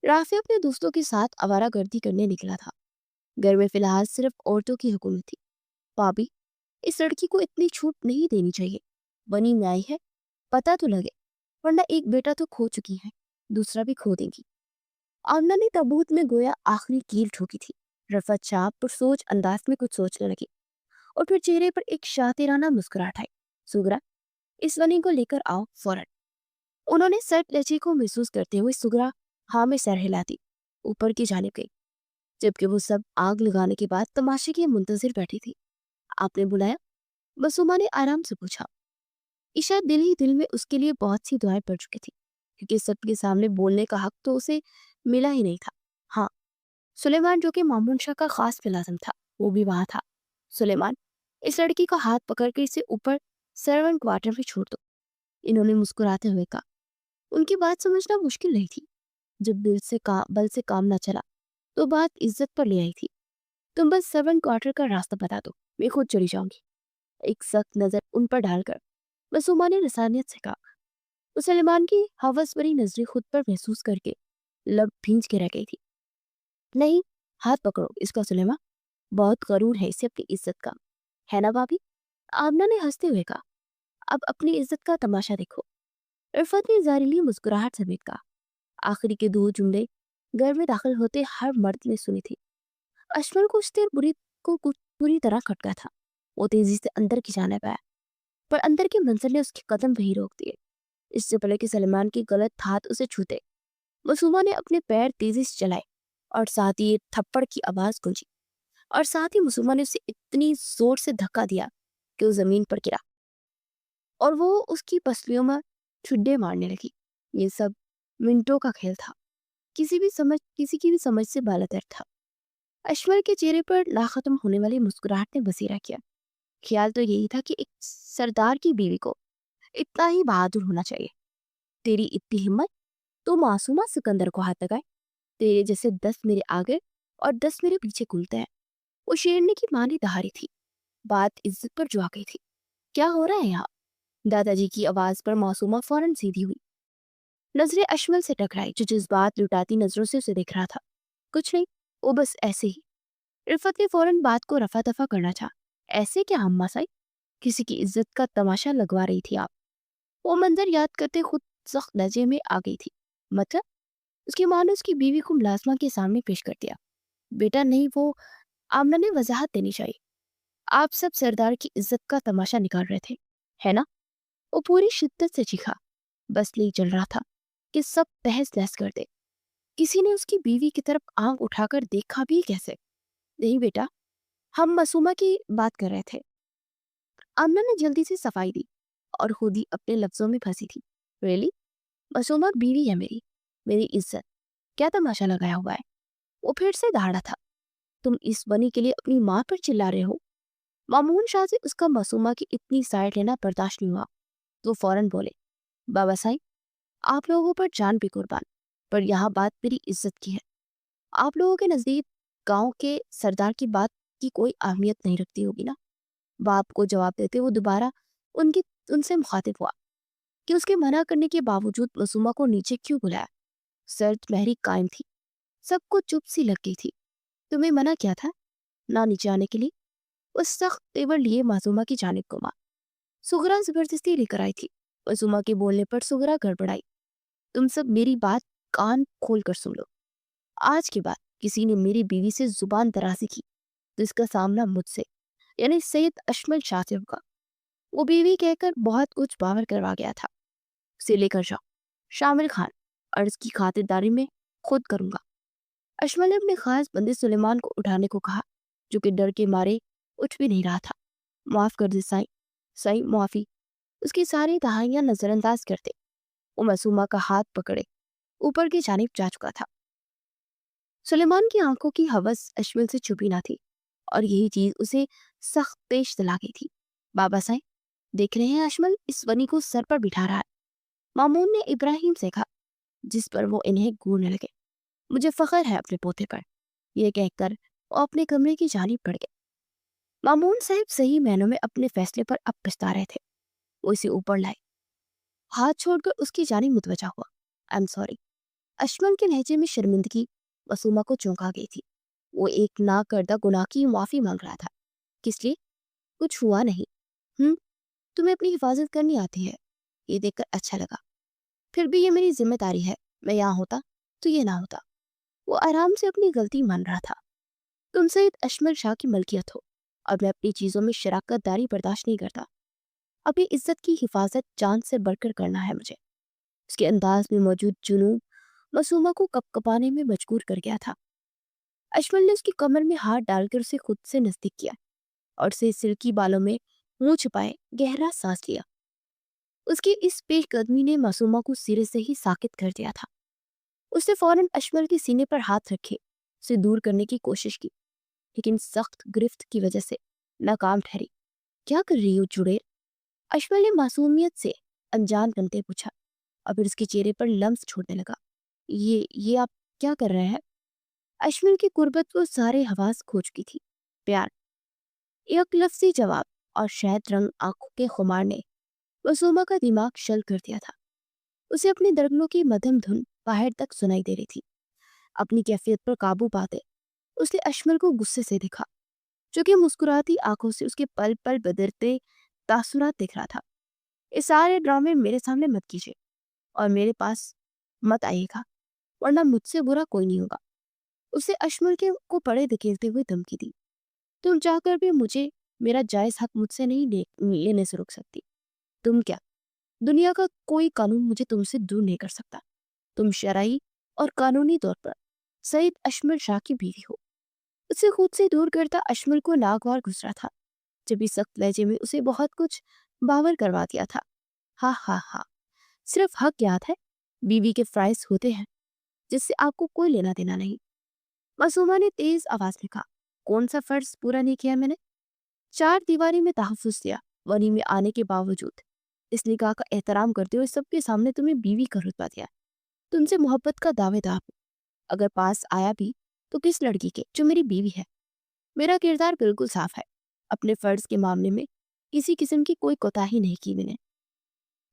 राफी अपने दोस्तों के साथ आवारागर्दी करने निकला था। घर में फिलहाल सिर्फ औरतों की हुकूमत थी। भाभी, इस लड़की को इतनी छूट नहीं देनी चाहिए। बनी में आई है, पता तो लगे, वरना एक बेटा तो खो चुकी है, दूसरा भी खो देंगी। आमना ने ताबूत में गोया आखिरी कील ठोकी थी। रफत शाह पुरसोच अंदाज में कुछ सोचने लगी और फिर चेहरे पर एक शातिराना मुस्कुराहट आई। सुगरा, इस वनी को लेकर आओ फौरन। उन्होंने सर्द लहजे को महसूस करते हुए सुगरा हाँ में सर हिलाती ऊपर की जानिब गई, जबकि वो सब आग लगाने के बाद तमाशे की मुंतजिर बैठी थी। आपने बुलाया? मासूमा ने आराम से पूछा। ईशा दिल ही दिल में उसके लिए बहुत सी दुआएं पड़ चुकी थी, क्योंकि सबके सामने बोलने का हक तो उसे मिला ही नहीं था। हाँ, सुलेमान जो कि मामून शाह का खास मुलाजिम था, वो भी वहां था। सुलेमान, इस लड़की का हाथ पकड़कर इसे ऊपर सर्वेंट क्वार्टर में छोड़ दो। इन्होंने मुस्कुराते हुए कहा। उनकी बात समझना मुश्किल नहीं थी। जब बल से काम न चला तो बात इज्जत पर ले आई थी। तुम बस सर्वेंट क्वार्टर का रास्ता बता दो, मैं खुद चली जाऊंगी। एक सख्त नजर उन पर डालकर मासूमा ने रसानियत से कहा। मुसलमान की हवस भरी नजरें खुद पर महसूस करके लब भींच के रह गई थी। नहीं, हाथ पकड़ो इसका सुलेमा, बहुत गरूर है इसे अपनी इज्जत का, है ना भाभी? आमना ने हंसते हुए कहा। अब अपनी इज्जत का तमाशा देखो। इरफत ने जहरीली मुस्कुराहट समेत कहा। आखिरी के दो जुमले घर में दाखिल होते हर मर्द ने सुनी थी। अशमल को उससे कुछ बुरी तरह खटका था। वो तेजी से अंदर की जाने पाया, पर अंदर की मंजिल ने उसके कदम वहीं रोक दिए। इससे पहले कि सलमान की गलत हाथ उसे छूते, मासूमा ने अपने पैर तेजी से चलाए और साथ ही एक थप्पड़ की आवाज गूंजी, और साथ ही मासूमा ने उसे इतनी जोर से धक्का दिया कि वो जमीन पर गिरा और वो उसकी पसलियों में ठुड्डे मारने लगी। ये सब मिनटों का खेल था, किसी की भी समझ से बालातर था। अशमल के चेहरे पर लाखत्म होने वाली मुस्कुराहट ने बसेरा किया। ख्याल तो यही था कि एक सरदार की बीवी को इतना ही बहादुर होना चाहिए। तेरी इतनी हिम्मत, तो मासूमा सिकंदर को हाथ लगाए। तेरे जैसे 10 मेरे आगे और 10 मेरे पीछे घूमते हैं। वो शेरनी की मां ने दहाड़ी थी। बात इज्जत पर जो आ गई थी। क्या हो रहा है यहाँ? दादाजी की आवाज पर मासूमा फौरन सीधी हुई। नजरें अशमल से टकराई, जो जज्बात लुटाती नजरों से उसे देख रहा था। कुछ नहीं, वो बस ऐसे ही। रिफत ने फौरन बात को रफा दफा करना चाहा। ऐसे क्या अम्मा साई? किसी की इज्जत का तमाशा लगवा रही थी आप? वो मंजर याद करते खुद सख्त लहजे में आ गई थी। मतलब? उसकी माँ ने उसकी बीवी को मुलाजमा के सामने पेश कर दिया। बेटा नहीं, वो आमना ने वजाहत देनी चाहिए। आप सब सरदार की इज्जत का तमाशा निकाल रहे थे, है ना? वो पूरी शिद्दत से चीखा। बस नहीं चल रहा था कि सब तहस नहस कर दे। किसी ने उसकी बीवी की तरफ आंख उठाकर देखा भी कैसे? नहीं बेटा, हम मासूमा की बात कर रहे थे। आमना ने जल्दी से सफाई दी और खुद ही अपने लफ्जों में फंसी थी। रियली? मासूमा बीवी है मेरी, मेरी इज्जत। क्या तमाशा लगाया हुआ है? वो फिर से दहाड़ा था। तुम इस बनी के लिए अपनी माँ पर चिल्ला रहे हो? मामून शाह से उसका मासूमा की इतनी साइड लेना बर्दाश्त नहीं हुआ। तो फौरन बोले, बाबा साईं, आप लोगों पर जान भी कुर्बान, पर यहाँ बात मेरी इज्जत की है। आप लोगों के नजदीक गांव के सरदार की बात की कोई अहमियत नहीं रखती होगी ना? बाप को जवाब देते वो दोबारा उनकी उनसे मुखातिब हुआ कि उसके मना करने के बावजूद मासूमा को नीचे क्यों बुलाया? शर्त महरी कायम थी। सबको चुप सी लग गई थी। तुम्हें मना किया था ना नीचे आने के लिए? उस सख्त तेवर लिए मासूमा की जानिब घुमा। सुगरा जबरदस्ती लेकर आई थी। मासूमा के बोलने पर सुगरा गड़बड़ाई। तुम सब मेरी बात कान खोल कर सुन लो। आज के बाद किसी ने मेरी बीवी से जुबान दराजी की तो इसका सामना मुझसे, यानी सैयद अशमल शाह से होगा। वो बीवी कहकर बहुत कुछ बावर करवा गया था। उसे लेकर जाओ। शामिल खान, और इसकी खातिरदारी में खुद करूंगा। अशमल ने अपने खास बंदे सुलेमान को उठाने को कहा, जो कि डर के मारे उठ भी नहीं रहा था। माफ कर दे साईं, साईं माफी। उसकी सारी दहाइयां नजरअंदाज करते वो मासूमा का हाथ पकड़े ऊपर की जानिब जा चुका था। सुलेमान की आंखों की हवस अशमल से छुपी ना थी, और यही चीज उसे सख्त पेश दिला गई थी। बाबा साईं, देख रहे हैं अशमल इस बनी को सर पर बिठा रहा है। मामून ने इब्राहिम से कहा, जिस पर वो इन्हें घूरने लगे। मुझे फख्र है अपने पोते पर। यह कहकर वो अपने कमरे की जानिब बढ़ गए। मामून साहब सही मायनों में अपने फैसले पर अब पछता रहे थे। वो इसे ऊपर लाए, हाथ छोड़कर उसकी जानिब मुतवजा हुआ। I am sorry. अशमल के लहजे में शर्मिंदगी मासूमा को चौंका गई थी। वो एक ना करदा गुनाह की माफी मांग रहा था। किस लिए? कुछ हुआ नहीं। तुम्हें अपनी हिफाजत करनी आती है, ये देखकर अच्छा लगा। फिर भी ये मेरी जिम्मेदारी है। मैं यहाँ होता तो ये ना होता। वो आराम से अपनी गलती मान रहा था। तुम सईद अशमल शाह की मलकियत हो, और मैं अपनी चीजों में शराकत दारी बर्दाश्त नहीं करता। अपनी इज्जत की हिफाजत जान से बढ़कर करना है मुझे। उसके अंदाज में मौजूद जुनून मासूमा को कपकपाने में मजबूर कर गया था। अशमल ने उसकी कमर में हाथ डालकर उसे खुद से नजदीक किया और उसे सिल्की बालों में मुंह छुपाए गहरा सांस लिया। उसकी इस पेशकदमी ने मासूमा को सिरे से ही साकित कर दिया था। उसने फौरन अशमल के सीने पर हाथ रखे उसे दूर करने की कोशिश की, लेकिन सख्त गिरफ्त की वजह से नाकाम ठहरी। क्या कर रही हो चुड़ैल? अशमल ने मासूमियत से अनजान बनते पूछा, और फिर उसके चेहरे पर लम्स छोड़ने लगा। ये आप क्या कर रहे हैं? अशमल की कुर्बत को सारे हवास खो चुकी थी। प्यार, एक लफ्जी जवाब और शायद रंग आंखों के खुमार ने मासूमा का दिमाग शल कर दिया था। उसे अपनी धड़कनों की मध्यम धुन बाहर तक सुनाई दे रही थी। अपनी कैफियत पर काबू पाते उसने अशमल को गुस्से से देखा, जो कि मुस्कुराती आंखों से उसके पल पल बदलते तासुरात दिख रहा था। इस सारे ड्रामे मेरे सामने मत कीजिए और मेरे पास मत आइएगा, वरना मुझसे बुरा कोई नहीं होगा। उसे अशमल के को पड़े धकेलते हुए धमकी दी। तुम चाहकर भी मुझे मेरा जायज हक मुझसे नहीं लेने से रोक सकती। तुम क्या, दुनिया का कोई कानून मुझे तुमसे दूर नहीं कर सकता। तुम शरई और कानूनी तौर पर सईद अशमल शाह की बीवी हो। उसे खुद से दूर करता अशमल को नागवार गुजरा था, जब इस सख्त लहजे में उसे बहुत कुछ बावर करवा दिया था। हा हा हा, सिर्फ हक याद है, बीवी के फ्राइज होते हैं जिससे आपको कोई लेना देना नहीं। मासूमा ने तेज आवाज में कहा, कौन सा फर्ज पूरा नहीं किया मैंने? चार दीवारी में तहफ्फुज दिया, वनी में आने के बावजूद। इस निकाह का एहतराम करते हुए सबके सामने तुम्हें बीवी का रुतबा दिया, तुमसे मोहब्बत का दावेदार हूँ। अगर पास आया भी तो किस लड़की के जो मेरी बीवी है। मेरा किरदार बिल्कुल साफ है, अपने फर्ज के मामले में किसी किस्म की कोई कोताही नहीं की मैंने।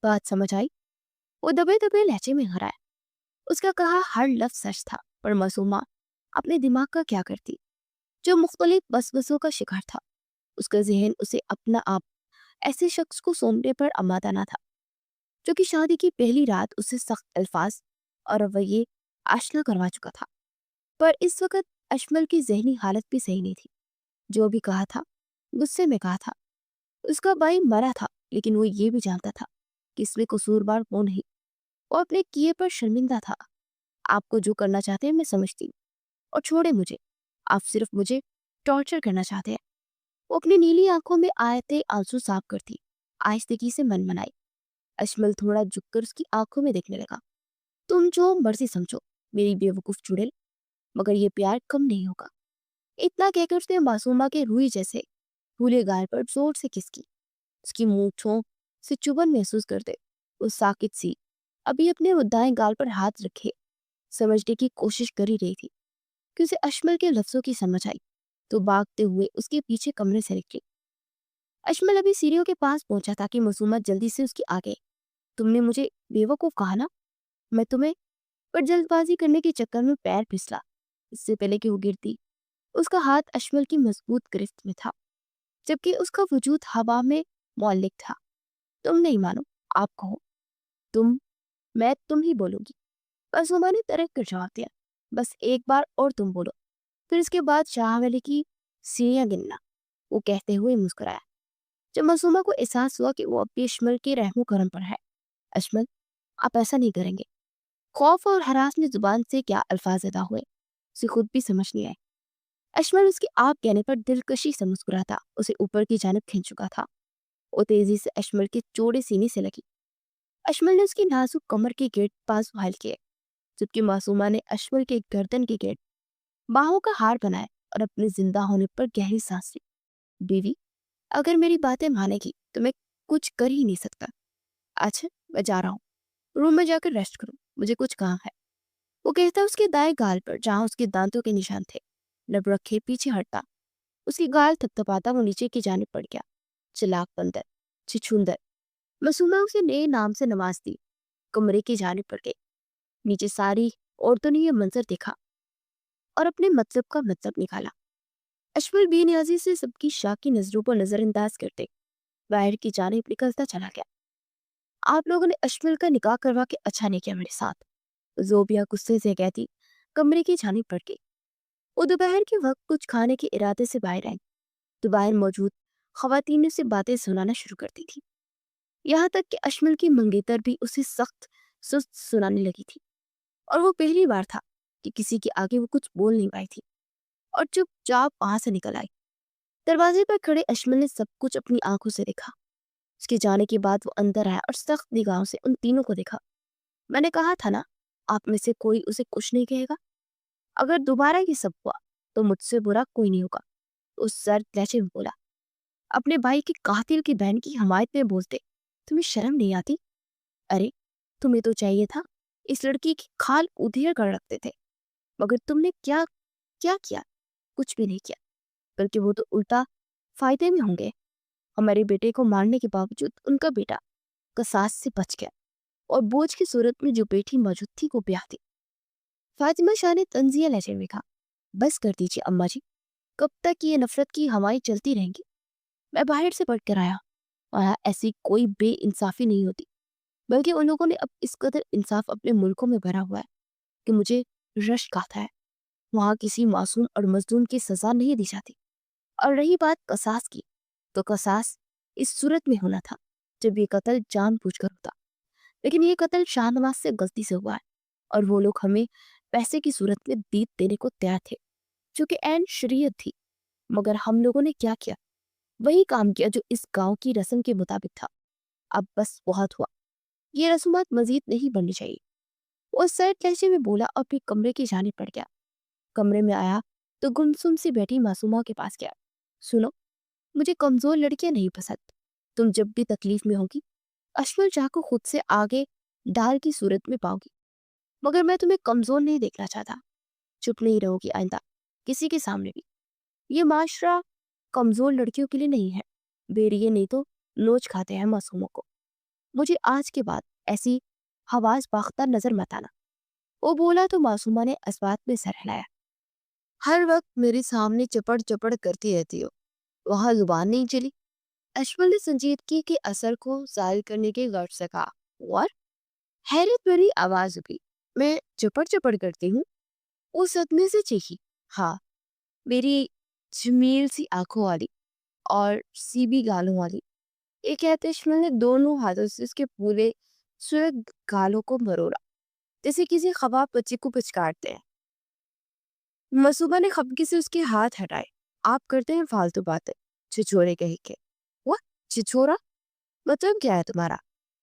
बात समझ आई? वो दबे दबे लहजे में हराया। उसका कहा हर लफ्ज सच था, पर मासूमा अपने दिमाग का क्या करती, जो मुख्तलिफ वसवसों का शिकार था। उसका जहन उसे अपना आप ऐसे शख्स को सौंपने पर आमादा ना था, जो कि शादी की पहली रात उसे सख्त अल्फाज और रवैये आशना करवा चुका था। पर इस वक्त अशमल की जहनी हालत भी सही नहीं थी। जो भी कहा था गुस्से में कहा था। उसका भाई मरा था, लेकिन वो ये भी जानता था कि इसमें कसूरवार वो नहीं। वो अपने किए पर शर्मिंदा था। आपको जो करना चाहते हैं मैं समझती हूँ, और छोड़े मुझे। आप सिर्फ मुझे टॉर्चर करना चाहते हैं। वो अपनी नीली आंखों में आयते आंसू साफ करती आहिस्तगी से मन मनाई। अशमल थोड़ा झुककर उसकी आंखों में देखने लगा। तुम जो मर्जी समझो मेरी बेवकूफ चुड़ैल, मगर ये प्यार कम नहीं होगा। इतना कहकर उसने मासूमा के रूई जैसे फूले गाल पर जोर से किस की। उसकी मूंछों से चुभन महसूस करते वो साकित सी अभी अपने दाएं गाल पर हाथ रखे समझने की कोशिश कर ही रही थी कि उसे अशमल के लफ्जों की समझ आई, तो भागते हुए उसके पीछे कमरे से निकली। अशमल अभी सीढ़ियों के पास पहुंचा था कि मासूमा जल्दी से उसकी आगे। तुमने मुझे बेवकूफ कहा ना, मैं तुम्हें। पर जल्दबाजी करने के चक्कर में पैर फिसला। इससे पहले कि वो गिरती, उसका हाथ अशमल की मजबूत गिरफ्त में था, जबकि उसका वजूद हवा में मौलिक था। तुम नहीं मानो, आप कहो। तुम, मैं तुम ही बोलूंगी। मासूमा ने तरक कर जवाब दिया। बस एक बार और तुम बोलो, फिर इसके बाद शाह वाले की सीढ़ियां गिनना, वो कहते हुए मुस्कुराया। जब मासूमा को एहसास हुआ कि वो अब भी अशमल के रहमो करम पर है। अशमल, आप ऐसा नहीं करेंगे। खौफ और हरास में जुबान से क्या अल्फाज अदा हुए उसे खुद भी समझ नहीं आए। अशमल उसकी आप कहने पर दिलकशी से मुस्कुराता उसे ऊपर की जानिब खींच चुका था। वो तेजी से अशमल के चौड़े सीने से लगी। अशमल ने उसकी नाजुक कमर के गिर्द बाजू हाल किए, जबकि मासूमा ने अशमल के गर्दन के गिर्द बाहों का हार बनाया और अपने जिंदा होने पर गहरी सांस ली। बीवी, अगर मेरी बातें मानेगी तो मैं कुछ कर ही नहीं सकता। अच्छा, मैं जा रहा हूँ। रूम में जाकर रेस्ट करूँ, मुझे कुछ काम है। वो कहता उसके दाएं गाल पर जहां उसके दांतों के निशान थे लब रखे पीछे हटता। उसकी गाल थपथपाता वो नीचे की जानिब पड़ गया। चिलाक बंदर, छिछुंदर। मासूमा उसे नए नाम से नवाजती कमरे की जानिब पड़ गई। नीचे सारी औरतों ने यह मंजर देखा और अपने मतलब का मतलब निकाला। अशमल बेनियाजी से सबकी शाकी नजरों पर नजरअंदाज करते बाहर की जानिब निकलता चला गया। आप लोगों ने अशमल का निकाह करवा के अच्छा नहीं किया मेरे साथ, जोबिया गुस्से से कहती कमरे की जानिब पड़ गई। वो दोपहर के वक्त कुछ खाने के इरादे से बाहर आई, तो बाहर मौजूद खवातीन से बातें सुनाना शुरू करती थी। यहाँ तक कि अशमल की मंगेतर भी उसे सख्त सुस्त सुनाने लगी थी, और वो पहली बार था कि किसी के आगे वो कुछ बोल नहीं पाई थी और चुपचाप वहां से निकल आई। दरवाजे पर खड़े अशमल ने सब कुछ अपनी आंखों से देखा। उसके जाने के बाद वो अंदर आया और सख्त निगाहों से उन तीनों को देखा। मैंने कहा था ना, आप में से कोई उसे कुछ नहीं कहेगा। अगर दोबारा ये सब हुआ तो मुझसे बुरा कोई नहीं होगा। उस सर लहजे में बोला। अपने भाई की कातिल की बहन की हमायत में बोलते तुम्हें शर्म नहीं आती? अरे, तुम्हें तो चाहिए था इस लड़की की खाल उधेड़ कर रखते थे, मगर तुमने क्या क्या किया? कुछ भी नहीं किया, बल्कि वो तो उल्टा फायदे में होंगे। हमारे बेटे को मारने के बावजूद उनका बेटा कसास से बच गया और बोझ की सूरत में जो बेटी मौजूद थी वो ब्याह दी। फातिमा शाह ने तंजिया लहजे में कहा। बस कर दीजिए अम्मा जी, कब तक ये नफरत की हवाएं चलती रहेंगी? मैं बाहर से पढ़ कर आया, वहाँ ऐसी कोई बेइंसाफी नहीं होती, बल्कि उन लोगों ने अब इस कदर इंसाफ अपने मुल्कों में भरा हुआ है कि मुझे रश्क आता है। वहाँ किसी मासूम और मजलूम की सजा नहीं दी जाती। और रही बात कसास की, तो कसास इस सूरत में होना था जब ये कत्ल जानबूझकर होता। लेकिन ये कत्ल शाहनवाज से गलती से हुआ है, और वो लोग हमें पैसे की सूरत में दीद देने को तैयार थे, जो कि ऐन शरीयत थी। मगर हम लोगों ने क्या किया? वही काम किया जो इस गांव की रस्म के मुताबिक था। अब बस बहुत हुआ, ये रसूमात मजीद नहीं बननी चाहिए। वो सर लहजे में बोला और फिर कमरे की जानिब पड़ गया। कमरे में आया तो गुमसुम सी बैठी मासूमा के पास गया। सुनो, मुझे कमजोर लड़कियां नहीं पसंद। तुम जब भी तकलीफ में होगी اشمل चाकू खुद से आगे डाल की सूरत में पाओगी, मगर मैं तुम्हें कमजोर नहीं देखना चाहता। चुप नहीं रहोगी आइंदा किसी के सामने भी। ये माशरा कमजोर लड़कियों के लिए नहीं है। बेरिए नहीं तो नोच खाते हैं मासूमों को। मुझे आज के बाद ऐसी हवास बाख्ता नजर मत आना। वो बोला तो मासूमा ने इस बात में सर हिलाया। हर वक्त मेरे सामने चपड़ चपड़ करती रहती हो, वहां जुबान नहीं चली। अश्वल ने संजीदगी के असर को जाहिर करने के गर्व से कहा, और हैरत भरी आवाज उठी, मैं चपड़ चपड़ करती हूँ? वो सदमे से चीखी। हाँ, मेरी जमील सी आंखों वाली और सीबी गालों वाली। ये कहते अश्वल ने दोनों हाथों से उसके पूरे सुरख गालों को मरोड़ा, जैसे किसी खवाब बच्चे को पुचकारते हैं। मसूबा ने खपकी से उसके हाथ हटाए। आप करते हैं फालतू बातें, छिछोरे कहे के। वो छिछोरा मतलब क्या है तुम्हारा?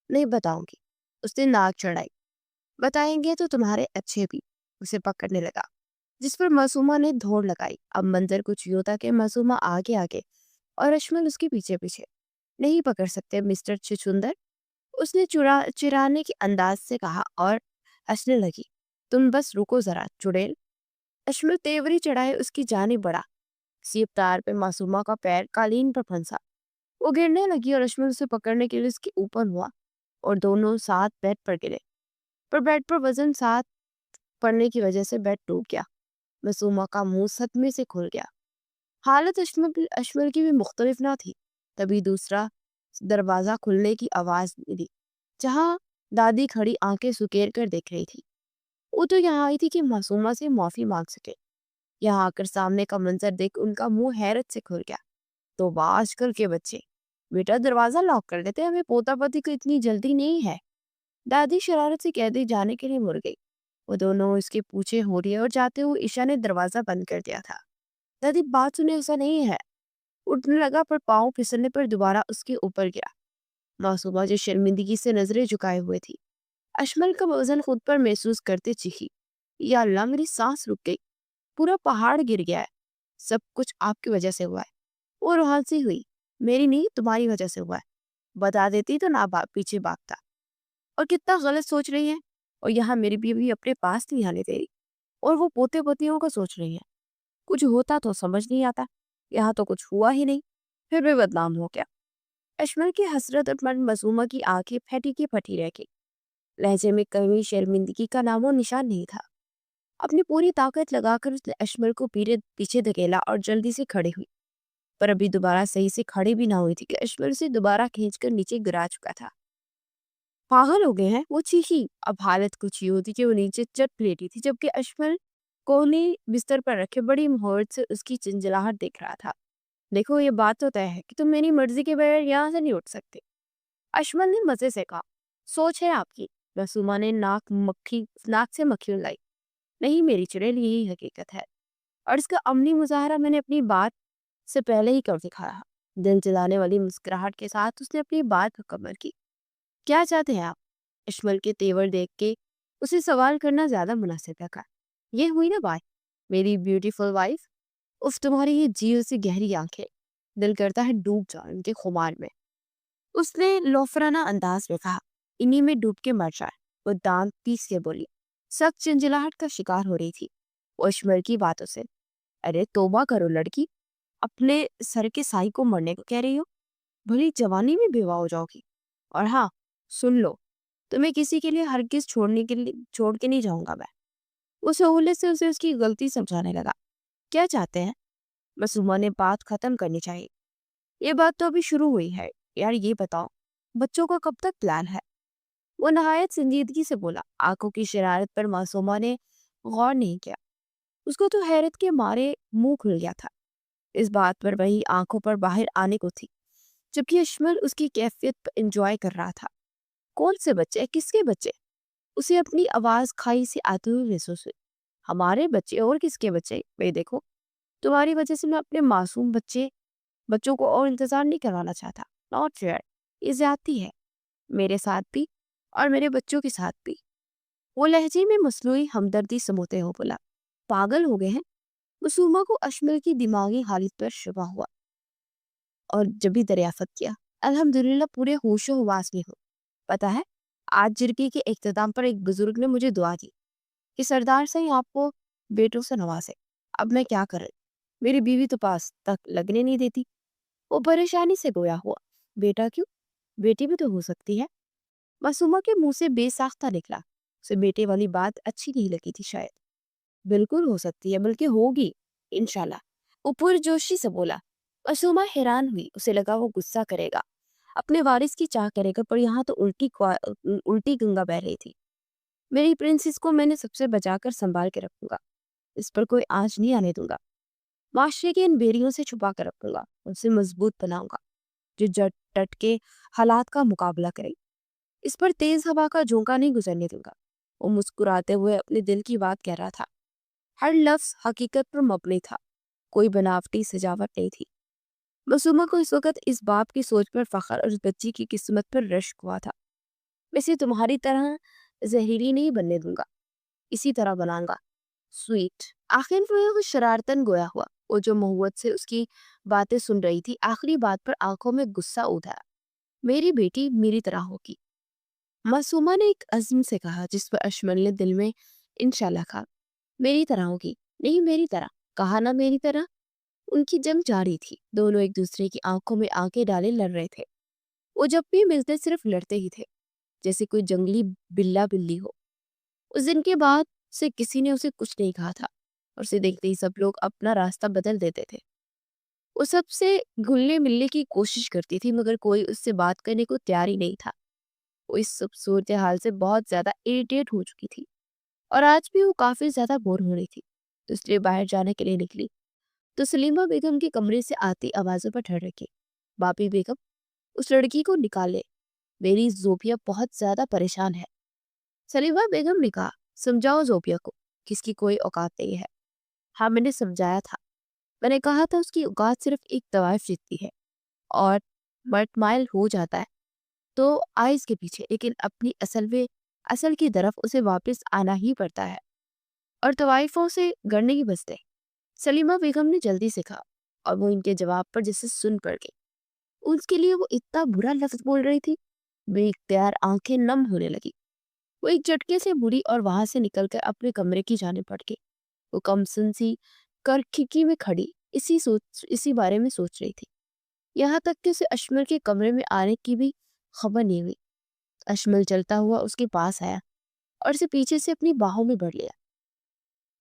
नहीं बताऊंगी। उसने नाक चढ़ाई। बताएंगे तो तुम्हारे अच्छे भी। उसे पकड़ने लगा, जिस पर मासूमा ने दौड़ लगाई। अब मंजर कुछ यूं था कि मासूमा आगे आगे और अशमल उसके पीछे पीछे। नहीं पकड़ सकते मिस्टर छुछुंदर, उसने चिराने के अंदाज से कहा और हंसने लगी। तुम बस रुको जरा चुड़ैल। अशमल तेवरी चढ़ाए उसकी जानिब बढ़ा। सीप तार पे मासूमा का पैर कालीन पर फंसा। वो गिरने लगी और अशमल उसे पकड़ने के लिए उसके ऊपर हुआ और दोनों साथ बेड पर गिरे। पर बेड पर वजन साथ पड़ने की वजह से बेड टूट गया। मासूमा का मुंह सदमे से खुल गया। हालत अशमल अशमल की भी मुख्तलिफ ना थी। तभी दूसरा दरवाजा खुलने की आवाज मिली, जहां दादी खड़ी आंखें सुकेर कर देख रही थी। वो तो यहाँ आई थी कि मासूमा से माफी मांग सके। यहाँ आकर सामने का मंजर देख उनका मुंह हैरत से खुल गया। तो वाह आजकल के बच्चे, बेटा दरवाजा लॉक कर देते, हमें पोता पोती को इतनी जल्दी नहीं है। दादी शरारत से कह दी जाने के लिए मुड़ गई। वो दोनों इसके पूछे हो रही है और जाते हुए ईशा ने दरवाजा बंद कर दिया था। दादी बात सुने ऐसा नहीं है। उठने लगा पर पाँव फिसलने पर दोबारा उसके ऊपर गिरा। मासूमा जो शर्मिंदगी से नजरें झुकाए हुए थी, अशमल का वजन खुद पर महसूस करते चीखी, या अल्लाह मेरी सांस रुक गई। पूरा पहाड़ गिर गया है। सब कुछ आपकी वजह से हुआ है। वो रुहान सी हुई। मेरी नहीं तुम्हारी वजह से हुआ है। बता देती तो ना पीछे भागता। और कितना गलत सोच रही है। और यहाँ मेरी बीवी अपने पास नहीं आने दे रही, और वो पोते पोतियों का सोच रही है। कुछ होता तो समझ नहीं आता। यहाँ तो कुछ हुआ ही नहीं, फिर भी बदनाम हो गया। अशमल की हसरत और मन मसूमा की आंखें फटी की फटी रह गई। लहजे में कभी शर्मिंदगी का नामो निशान नहीं था। अपनी पूरी ताकत लगाकर उसने अशमल को पीछे पीछे धकेला और जल्दी से खड़ी हुई। पर अभी दोबारा सही से खड़ी भी ना हुई थी कि अशमल से दोबारा खींचकर नीचे गिरा चुका था। पागल हो गए हैं, वो चीखी। अब हालत कुछ यूं थी कि वो नीचे चट लेटी थी, जबकि अशमल कोहनी बिस्तर पर रखे बड़ी मोहब्बत से उसकी चिंजलाहट देख रहा था। देखो ये बात तो तय है कि तुम मेरी मर्जी के बगैर यहाँ से नहीं उठ सकते। अशमल ने मजे से कहा। सोच है आपकी। रसूमा ने नाक से मक्खी लाई। नहीं मेरी चुड़ैल, यही हकीकत है। और इसका अमली मुजाहरा मैंने अपनी बात से पहले ही कर दिखाया। दिल जलाने वाली मुस्कुराहट के साथ उसने अपनी बात मुकम्मल की। क्या चाहते हैं आप? अशमल के तेवर देख के उसे सवाल करना ज्यादा मुनासिब लगा। ये हुई ना बात, मेरी ब्यूटीफुल वाइफ। उफ तुम्हारी ये जीव सी गहरी आंखें, दिल करता है डूब जाऊं इनके खुमार में। उसने लोफराना अंदाज में कहा। इन्हीं में डूब के मर जाए। वो दांत पीस के बोली। सख्त चिंजलाहट का शिकार हो रही थी वो अशमल की बातों से। अरे तौबा करो लड़की, अपने सर के साई को मरने को कह रही हो? भली जवानी में बेवा हो जाओगी। और हाँ, सुन लो, तुम्हें किसी के लिए हरगिज छोड़ के नहीं जाऊंगा मैं। वो सहूलियत से उसे उसकी गलती समझाने लगा। क्या चाहते हैं? मासूमा ने बात खत्म करनी चाहिए। ये बात तो अभी शुरू हुई है। यार ये बताओ, बच्चों का कब तक प्लान है? वो नहायत संजीदगी से बोला। आंखों की शरारत पर मासूमा ने गौर नहीं किया। उसको तो हैरत के मारे मुंह खुल गया था। इस बात पर वही आंखों पर बाहर आने को थी, जबकि अशमल उसकी कैफियत पर एंजॉय कर रहा था। कौन से बच्चे? किसके बच्चे? उसे अपनी आवाज खाई से आते हुए महसूस हुई। हमारे बच्चे और किसके बच्चे? भाई देखो, तुम्हारी वजह से मैं अपने मासूम बच्चों को और इंतजार नहीं करवाना चाहता। Not fair. ये ज्यादती है, मेरे साथ भी और मेरे बच्चों के साथ भी। वो लहजे में मसनूई हमदर्दी समोते हो बोला। पागल हो गए हैं? मसूमा को अशमल की दिमागी हालत पर शुबा हुआ और जब भी दरियाफत किया, अल्हम्दुलिल्लाह पूरे होशो हवास में हो। پتا ہے، آج جرگے کے اختتام پر ایک بزرگ نے مجھے دعا دی کہ سردار صاحب آپ کو بیٹوں سے نوازے۔ اب میں کیا کروں؟ میری بیوی تو پاس تک لگنے نہیں دیتی۔ وہ پریشانی سے گویا ہوا۔ بیٹا کیوں؟ بیٹی بھی تو ہو سکتی ہے۔ معصومہ کے منہ سے بے ساختہ نکلا۔ اسے بیٹے والی بات اچھی نہیں لگی تھی شاید۔ بالکل ہو سکتی ہے، بلکہ ہوگی انشاءاللہ، وہ پرجوشی سے بولا۔ معصومہ حیران ہوئی، اسے لگا وہ غصہ کرے گا، اپنے وارث کی چاہ کرے گا، پر یہاں تو الٹی گنگا بہ رہی تھی۔ میری پرنسس کو میں نے سب سے بچا کر سنبھال کے رکھوں گا، اس پر کوئی آنچ نہیں آنے دوں گا۔ معاشرے کے ان بیریوں سے چھپا کر رکھوں گا، ان سے مضبوط بناؤں گا جو جٹ ٹٹ کے حالات کا مقابلہ کرے۔ اس پر تیز ہوا کا جھونکا نہیں گزرنے دوں گا۔ وہ مسکراتے ہوئے اپنے دل کی بات کہہ رہا تھا۔ ہر لفظ حقیقت پر مبنی تھا، کوئی بناوٹی سجاوٹ نہیں تھی۔ معصومہ کو اس وقت اس باپ کی سوچ پر فخر اور اس بچی کی قسمت پر رشک ہوا تھا۔ میں اسے تمہاری طرح زہریلی نہیں بننے دوں گا، اسی طرح بناؤں گا، سویٹ۔ آخر میں وہ شرارتن گویا ہوا۔ وہ جو محبت سے اس کی باتیں سن رہی تھی، آخری بات پر آنکھوں میں غصہ ادھرا۔ میری بیٹی میری طرح ہوگی، معصومہ نے ایک عزم سے کہا، جس پر اشمل نے دل میں انشاءاللہ کہا۔ میری طرح ہوگی، نہیں میری طرح، کہا نا میری طرح۔ ان کی جنگ جاری تھی، دونوں ایک دوسرے کی آنکھوں میں آنکھیں ڈالے لڑ رہے تھے۔ وہ جب بھی ملتے صرف لڑتے ہی تھے، جیسے کوئی جنگلی بلا بلی ہو۔ اس دن کے بعد سے کسی نے اسے کچھ نہیں کہا تھا، اور اسے دیکھتے ہی سب لوگ اپنا راستہ بدل دیتے تھے۔ وہ سب سے گھلنے ملنے کی کوشش کرتی تھی، مگر کوئی اس سے بات کرنے کو تیار ہی نہیں تھا۔ وہ اس سب صورتحال سے بہت زیادہ اریٹیٹ ہو چکی تھی، اور آج بھی وہ کافی زیادہ بور ہو رہی تھی، تو اس لیے باہر جانے کے لیے نکلی تو سلیمہ بیگم کے کمرے سے آتی آوازوں پر ٹھہر رکھی۔ باپی بیگم، اس لڑکی کو نکالے، میری زوبیا بہت زیادہ پریشان ہے۔ سلیمہ بیگم نے کہا، سمجھاؤ زوبیا کو، کس کی کوئی اوقات نہیں ہے۔ ہاں میں نے سمجھایا تھا، میں نے کہا تھا اس کی اوقات صرف ایک طوائف جتتی ہے، اور مرد مائل ہو جاتا ہے تو آئز کے پیچھے، لیکن اپنی اصل کی طرف اسے واپس آنا ہی پڑتا ہے، اور طوائفوں سے گڑنے کی بستے۔ سلیمہ بیگم نے جلدی سے کہا، اور وہ ان کے جواب پر جسے سن پڑ گئی۔ اس کے لیے وہ اتنا برا لفظ بول رہی تھی، بے اختیار آنکھیں نم ہونے لگی۔ وہ ایک جھٹکے سے مڑی اور وہاں سے نکل کر اپنے کمرے کی جانب بڑھ گئی۔ وہ کم سنسی کر کھڑکی میں کھڑی اسی بارے میں سوچ رہی تھی، یہاں تک کہ اسے اشمل کے کمرے میں آنے کی بھی خبر نہیں ہوئی۔ اشمل چلتا ہوا اس کے پاس آیا اور اسے پیچھے سے اپنی باہوں میں بھر لیا۔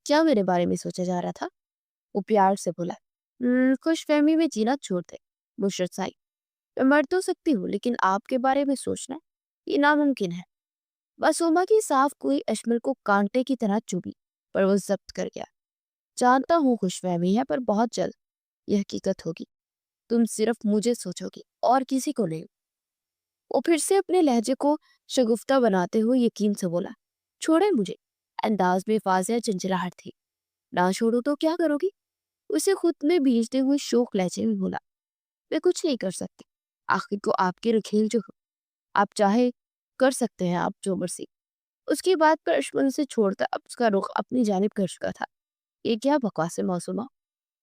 کیا میرے بارے میں سوچا جا رہا تھا؟ وہ پیار سے بولا۔ خوش فہمی میں جینا چھوڑ دے بشرت صاحب، میں مر تو سکتی ہوں، لیکن آپ کے بارے میں سوچنا یہ ناممکن ہے۔ معصومہ کی صاف کوئی اشمل کو کانٹے کی طرح چبھی، پر وہ ضبط کر گیا۔ جانتا ہوں خوش فہمی ہے، پر بہت جلد یہ حقیقت ہوگی۔ تم صرف مجھے سوچو گی اور کسی کو نہیں۔ وہ پھر سے اپنے لہجے کو شگفتہ بناتے ہوئے یقین سے بولا، چھوڑے مجھے۔ انداز میں واضح چنچلاہٹ تھی۔ نہ چھوڑو تو کیا کرو گی؟ اسے خود میں بھیجتے ہوئے شوق لہجے میں بولا، میں کچھ نہیں کر سکتی، آخر کو آپ کے رکھیل جو ہو، آپ چاہے کر سکتے ہیں آپ جو مرضی۔ اس کی بات پر اشمل سے چھوڑتا اب اس کا رخ اپنی جانب کر چکا تھا۔ یہ کیا بکواس ہے معصومہ؟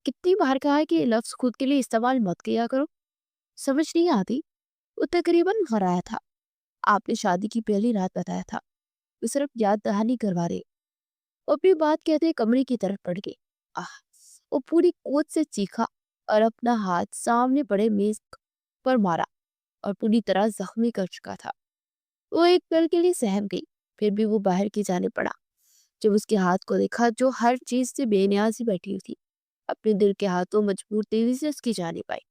کتنی بار کہا ہے کہ یہ لفظ خود کے لیے استعمال مت کیا کرو، سمجھ نہیں آتی؟ وہ تقریباً ہرایا تھا۔ آپ نے شادی کی پہلی رات بتایا تھا، وہ صرف یاد دہانی کروا رہے۔ وہ اپنی بات کہتے کمرے کی طرف پڑ گئی۔ وہ پوری قوت سے چیخا اور اپنا ہاتھ سامنے پڑے میز پر مارا، اور پوری طرح زخمی کر چکا تھا۔ وہ ایک پل کے لیے سہم گئی، پھر بھی وہ باہر کی جانے پڑا۔ جب اس کے ہاتھ کو دیکھا جو ہر چیز سے بے نیازی بیٹھی ہوئی تھی، اپنے دل کے ہاتھوں مجبور تیزی سے اس کی جانب آئی۔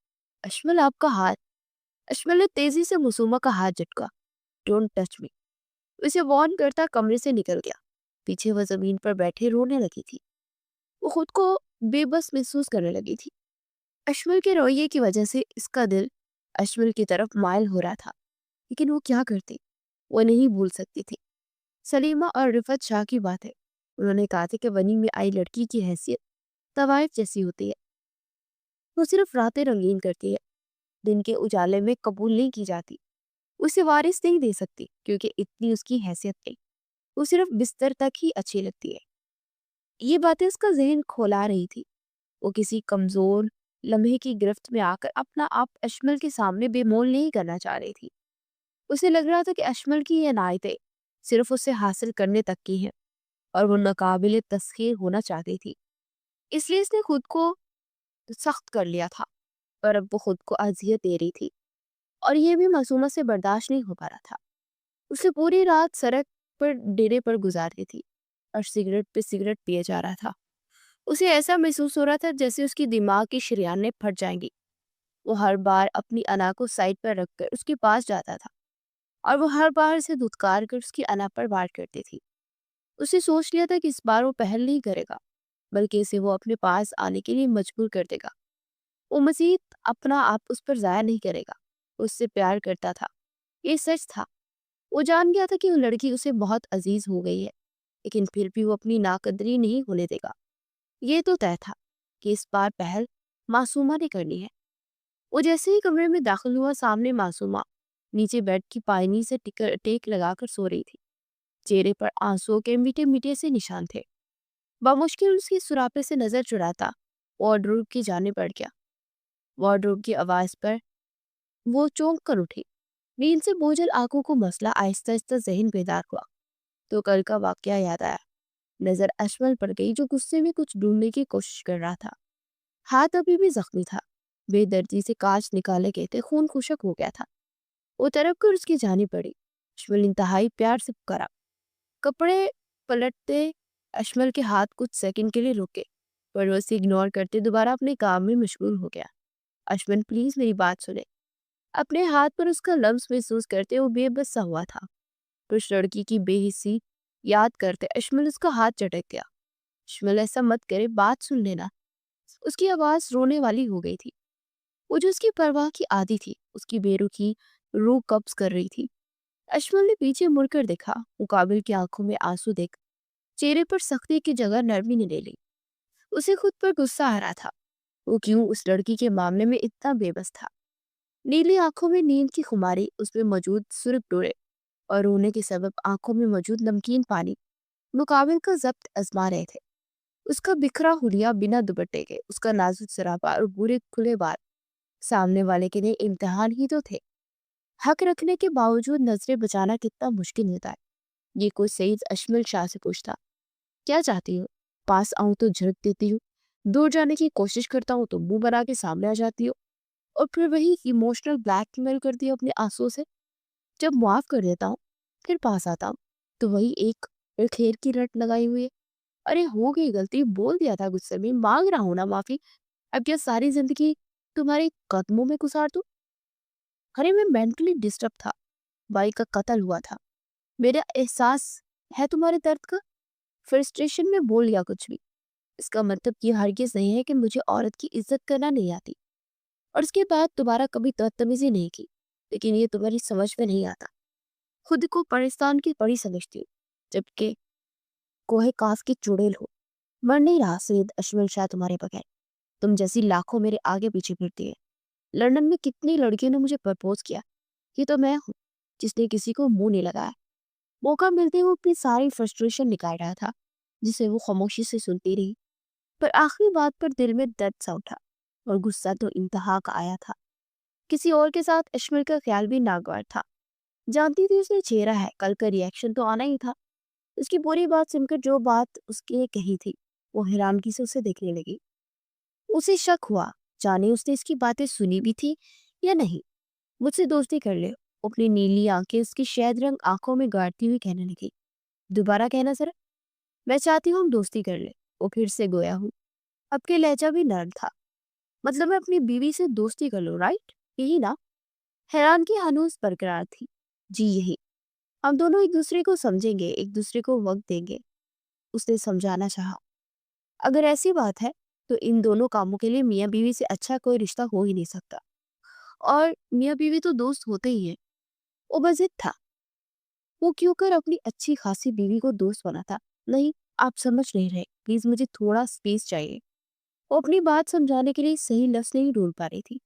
اشمل آپ کا ہاتھ۔ اشمل نے تیزی سے معصومہ کا ہاتھ جھٹکا۔ ڈونٹ ٹچ می، اسے وارن کرتا کمرے سے نکل گیا۔ پیچھے وہ زمین پر بیٹھے رونے لگی تھی۔ وہ خود کو بے بس محسوس کرنے لگی تھی۔ اشمل کے رویے کی وجہ سے اس کا دل اشمل کی طرف مائل ہو رہا تھا، لیکن وہ کیا کرتی؟ وہ نہیں بھول سکتی تھی۔ سلیمہ اور رفعت شاہ کی بات ہے، انہوں نے کہا تھا کہ ونی میں آئی لڑکی کی حیثیت طوائف جیسی ہوتی ہے، وہ صرف راتیں رنگین کرتی ہے، دن کے اجالے میں قبول نہیں کی جاتی۔ اسے وارث نہیں دے سکتی کیونکہ اتنی اس کی حیثیت نہیں، وہ صرف بستر تک ہی اچھی لگتی ہے۔ یہ باتیں اس کا ذہن کھولا رہی تھی۔ وہ کسی کمزور لمحے کی گرفت میں آ کر اپنا آپ اشمل کے سامنے بے مول نہیں کرنا چاہ رہی تھی۔ اسے لگ رہا تھا کہ اشمل کی یہ عنایتیں صرف اسے حاصل کرنے تک کی ہیں اور وہ ناقابل تسخیر ہونا چاہتی تھی، اس لیے اس نے خود کو سخت کر لیا تھا، پر اب وہ خود کو اذیت دے رہی تھی اور یہ بھی معصومہ سے برداشت نہیں ہو پا رہا تھا۔ اسے پوری رات سڑک پر ڈیرے پر گزارتی تھی اور سگریٹ پہ سگریٹ پیے جا رہا تھا۔ اسے ایسا محسوس ہو رہا تھا جیسے اس کی دماغ کی شریانیں پھٹ جائیں گی۔ وہ ہر بار اپنی انا کو سائڈ پر رکھ کر اس کے پاس جاتا تھا اور وہ ہر بار اسے دھتکار کر اس کی انا پر وار کرتی تھی۔ اسے سوچ لیا تھا کہ اس بار وہ پہل نہیں کرے گا بلکہ اسے وہ اپنے پاس آنے کے لیے مجبور کر دے گا۔ وہ مزید اپنا آپ اس پر ضائع نہیں کرے گا، وہ اس سے پیار کرتا تھا، یہ سچ تھا۔ وہ جان گیا تھا کہ وہ لڑکی اسے بہت عزیز ہو گئی ہے، لیکن پھر بھی وہ اپنی ناقدری نہیں ہونے دے گا۔ یہ تو طے تھا کہ اس بار پہل معصومہ نے کرنی ہے۔ وہ جیسے ہی کمرے میں داخل ہوا، سامنے معصومہ نیچے بیڈ کی پائنی سے ٹیک لگا کر سو رہی تھی۔ چہرے پر آنسوؤں کے میٹھے میٹھے سے نشان تھے۔ بمشکل اس کی سراپے سے نظر چڑھاتا وارڈروب کی جانب بڑھ گیا۔ وارڈروب کی آواز پر وہ چونک کر اٹھی۔ نیند سے بوجھل آنکھوں کو مسئلہ آہستہ آہستہ ذہن بیدار ہوا تو کل کا واقعہ یاد آیا۔ نظر اشمل پر گئی جو غصے میں کچھ ڈھونڈنے کی کوشش کر رہا تھا۔ ہاتھ ابھی بھی زخمی تھا، بے دردی سے کانچ نکالے گئے تھے، خون خشک ہو گیا تھا۔ وہ تڑپ کر اس کی جانب بڑھی۔ اشمل انتہائی پیار سے پکارا۔ کپڑے پلٹتے اشمل کے ہاتھ کچھ سیکنڈ کے لیے رکے، پر وہ اسے اگنور کرتے دوبارہ اپنے کام میں مشغول ہو گیا۔ اشمل پلیز میری بات سنے۔ اپنے ہاتھ پر اس کا لمس محسوس کرتے وہ بے بس سا ہوا تھا۔ کچھ لڑکی کی بے حسی یاد کرتے اشمل اس کا ہاتھ چٹک گیا۔ اشمل ایسا مت کرے، بات سن لینا۔ اس کی آواز رونے والی ہو گئی تھی۔ وہ جو اس کی پرواہ کی عادی تھی، اس کی بے رخی روح قبض کر رہی تھی۔ اشمل نے پیچھے مڑ کر دیکھا، مقابل کی آنکھوں میں آنسو دیکھ چہرے پر سختی کی جگہ نرمی نے لے لی۔ اسے خود پر غصہ آ رہا تھا، وہ کیوں اس لڑکی کے معاملے میں اتنا بے بس تھا۔ نیلی آنکھوں میں نیند کی خماری، اس میں موجود سرخ ڈورے اور رونے کے سبب آنکھوں میں موجود نمکین پانی مقابل کا ضبط آزما رہے تھے۔ اس کا بکھرا حلیہ بنا دوپٹے کے، اس کا نازک سراپا اور برے کھلے بال سامنے والے کے لیے امتحان ہی تو تھے۔ حق رکھنے کے باوجود نظریں بچانا کتنا مشکل ہوتا ہے۔ یہ کوئی سعید اشمل شاہ سے پوچھتا، کیا چاہتی ہو؟ پاس آؤں تو جھڑک دیتی ہوں، دور جانے کی کوشش کرتا ہوں تو منہ بنا کے سامنے آ جاتی ہو، اور پھر وہی ایموشنل بلیک میل کرتی ہو اپنے آنسوں سے۔ جب معاف کر دیتا ہوں پھر پاس آتا ہوں تو وہی ایک پھر خیر کی رٹ لگائی ہوئی ہے۔ ارے ہو گئی غلطی، بول دیا تھا غصے میں، مانگ رہا ہوں نا معافی، اب کیا ساری زندگی تمہارے قدموں میں گزار دوں؟ ارے میں مینٹلی ڈسٹرب تھا، بھائی کا قتل ہوا تھا، میرا احساس ہے تمہارے درد کا۔ فرسٹریشن میں بول لیا کچھ بھی، اس کا مطلب یہ ہرگز نہیں ہے کہ مجھے عورت کی عزت کرنا نہیں آتی، اور اس کے بعد دوبارہ کبھی بدتمیزی نہیں کی، لیکن یہ تمہاری سمجھ میں نہیں آتا۔ خود کو پاکستان کی بڑی سمجھتی ہو جبکہ کوہ کاف کی چڑیل ہو۔ مر نہیں رہا سید اشمل شاہ تمہارے بغیر، تم جیسی لاکھوں میرے آگے پیچھے پھرتی ہے۔ لندن میں کتنی لڑکیوں نے مجھے پرپوز کیا، یہ تو میں ہوں جس نے کسی کو منہ نہیں لگایا۔ موقع ملتے وہ اپنی ساری فرسٹریشن نکال رہا تھا جسے وہ خاموشی سے سنتی رہی، پر آخری بات پر دل میں درد سا اٹھا اور غصہ تو انتہا کا آیا تھا۔ کسی اور کے ساتھ اشمل کا خیال بھی ناگوار تھا، جانتی تھی اس نے چہرہ ہے، کل کا ریئیکشن تو آنا ہی تھا۔ اس کی پوری بات سن کر جو بات اس کے کہی تھی وہ حیرانگی سے اسے دیکھنے لگی۔ اسے شک ہوا جانے اس نے اس کی باتیں سنی بھی تھی یا نہیں۔ مجھ سے دوستی کر لے، اپنی نیلی آنکھیں اس کی شہد رنگ آنکھوں میں گاڑتی ہوئی کہنے لگی۔ دوبارہ کہنا ذرا۔ میں چاہتی ہوں ہم دوستی کر لے، وہ پھر سے گویا ہوں۔ اب کے لہجہ بھی نرم تھا۔ مطلب میں اپنی بیوی سے دوستی کر لوں، رائٹ؟ یہی نا؟ حیرانگی ہنوز برقرار تھی۔ جی یہی، ہم دونوں ایک دوسرے کو سمجھیں گے، ایک دوسرے کو وقت دیں گے، اس نے سمجھانا چاہا۔ اگر ایسی بات ہے تو ان دونوں کاموں کے لیے میاں بیوی سے اچھا کوئی رشتہ ہو ہی نہیں سکتا، اور میاں بیوی تو دوست ہوتے ہی ہیں۔ وہ بضد تھا، وہ کیوں کر اپنی اچھی خاصی بیوی کو دوست بنا تھا؟ نہیں، آپ سمجھ نہیں رہے، پلیز مجھے تھوڑا سپیس چاہیے۔ وہ اپنی بات سمجھانے کے لیے صحیح لفظ نہیں ڈھونڈ پا رہی تھی،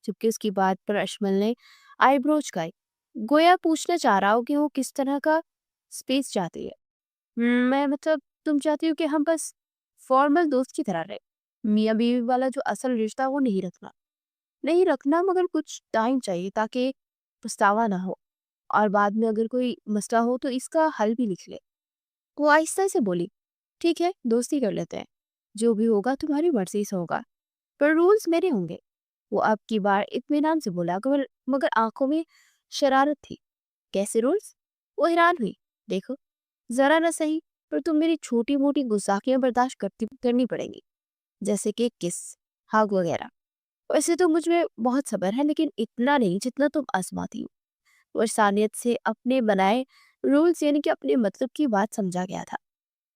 جبکہ اس کی بات پر اشمل نے آئی برو چکائی، گویا پوچھنا چاہ رہا ہو کہ وہ کس طرح کا سپیس چاہتی ہے۔ میں مطلب تم چاہتی ہو کہ ہم بس فارمل دوست کی طرح رہے، میاں بیوی والا جو اصل رشتہ وہ نہیں رکھنا، مگر کچھ ٹائم چاہیے تاکہ پچھتاوا نہ ہو، اور بعد میں اگر کوئی مسئلہ ہو تو اس کا حل بھی لکھ لے۔ وہ آہستہ سے بولی، ٹھیک ہے دوستی کر لیتے ہیں، جو بھی ہوگا تمہاری مرضی سے ہوگا، پر رولز میرے ہوں گے۔ وہ اب کی بار اطمینان سے بولا، مگر آنکھوں میں شرارت تھی۔ کیسے رولز؟ وہ حیران ہوئی۔ دیکھو، ذرا نہ صحیح، پر تم میری چھوٹی موٹی گستاخیاں برداشت کرنی پڑیں گی، جیسے کہ کس، ہاگ وغیرہ۔ ویسے تو مجھ میں بہت صبر ہے، لیکن اتنا نہیں جتنا تم آزماتی ہو۔ وہ انسانیت سے اپنے بنائے رولز یعنی کہ اپنے مطلب کی بات سمجھا گیا تھا۔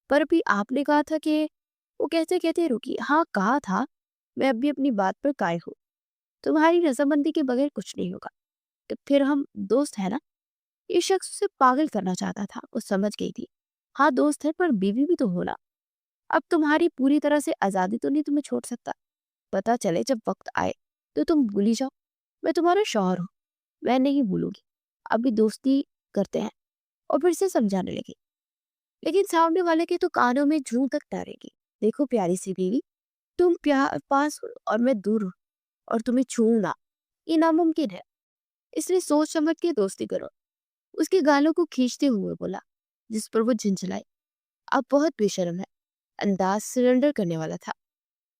پر بھی آپ نے کہا تھا کہ، وہ کہتے کہتے رکی۔ ہاں کہا تھا، میں اب بھی اپنی بات پر قائم ہوں۔ تمہاری رضامندی کے بغیر کچھ نہیں ہوگا، تو پھر ہم دوست ہیں نا؟ یہ شخص اسے پاگل کرنا چاہتا تھا۔ وہ سمجھ گئی تھی، ہاں دوست ہے پر بیوی بھی تو ہونا۔ اب تمہاری پوری طرح سے آزادی تو نہیں تمہیں چھوڑ سکتا۔ پتا چلے جب وقت آئے تو تم بھولی جاؤ میں تمہارا شوہر ہوں۔ میں نہیں بھولوں گی، ابھی دوستی کرتے ہیں۔ اور پھر سے سمجھانے لگی، لیکن سامنے والے کے تو کانوں میں جوں تک ڈالے گی۔ دیکھو پیاری سی بیوی، تم پاس ہو اور میں دور ہوں، اور تمہیں چھوؤں نہ، یہ ناممکن ہے۔ اس لیے سوچ سمجھ کے دوستی کرو۔ اس کے گالوں کو کھینچتے ہوئے بولا، جس پر وہ جھنجھلائی۔ اب بہت بے شرم ہے، انداز سرنڈر کرنے والا تھا۔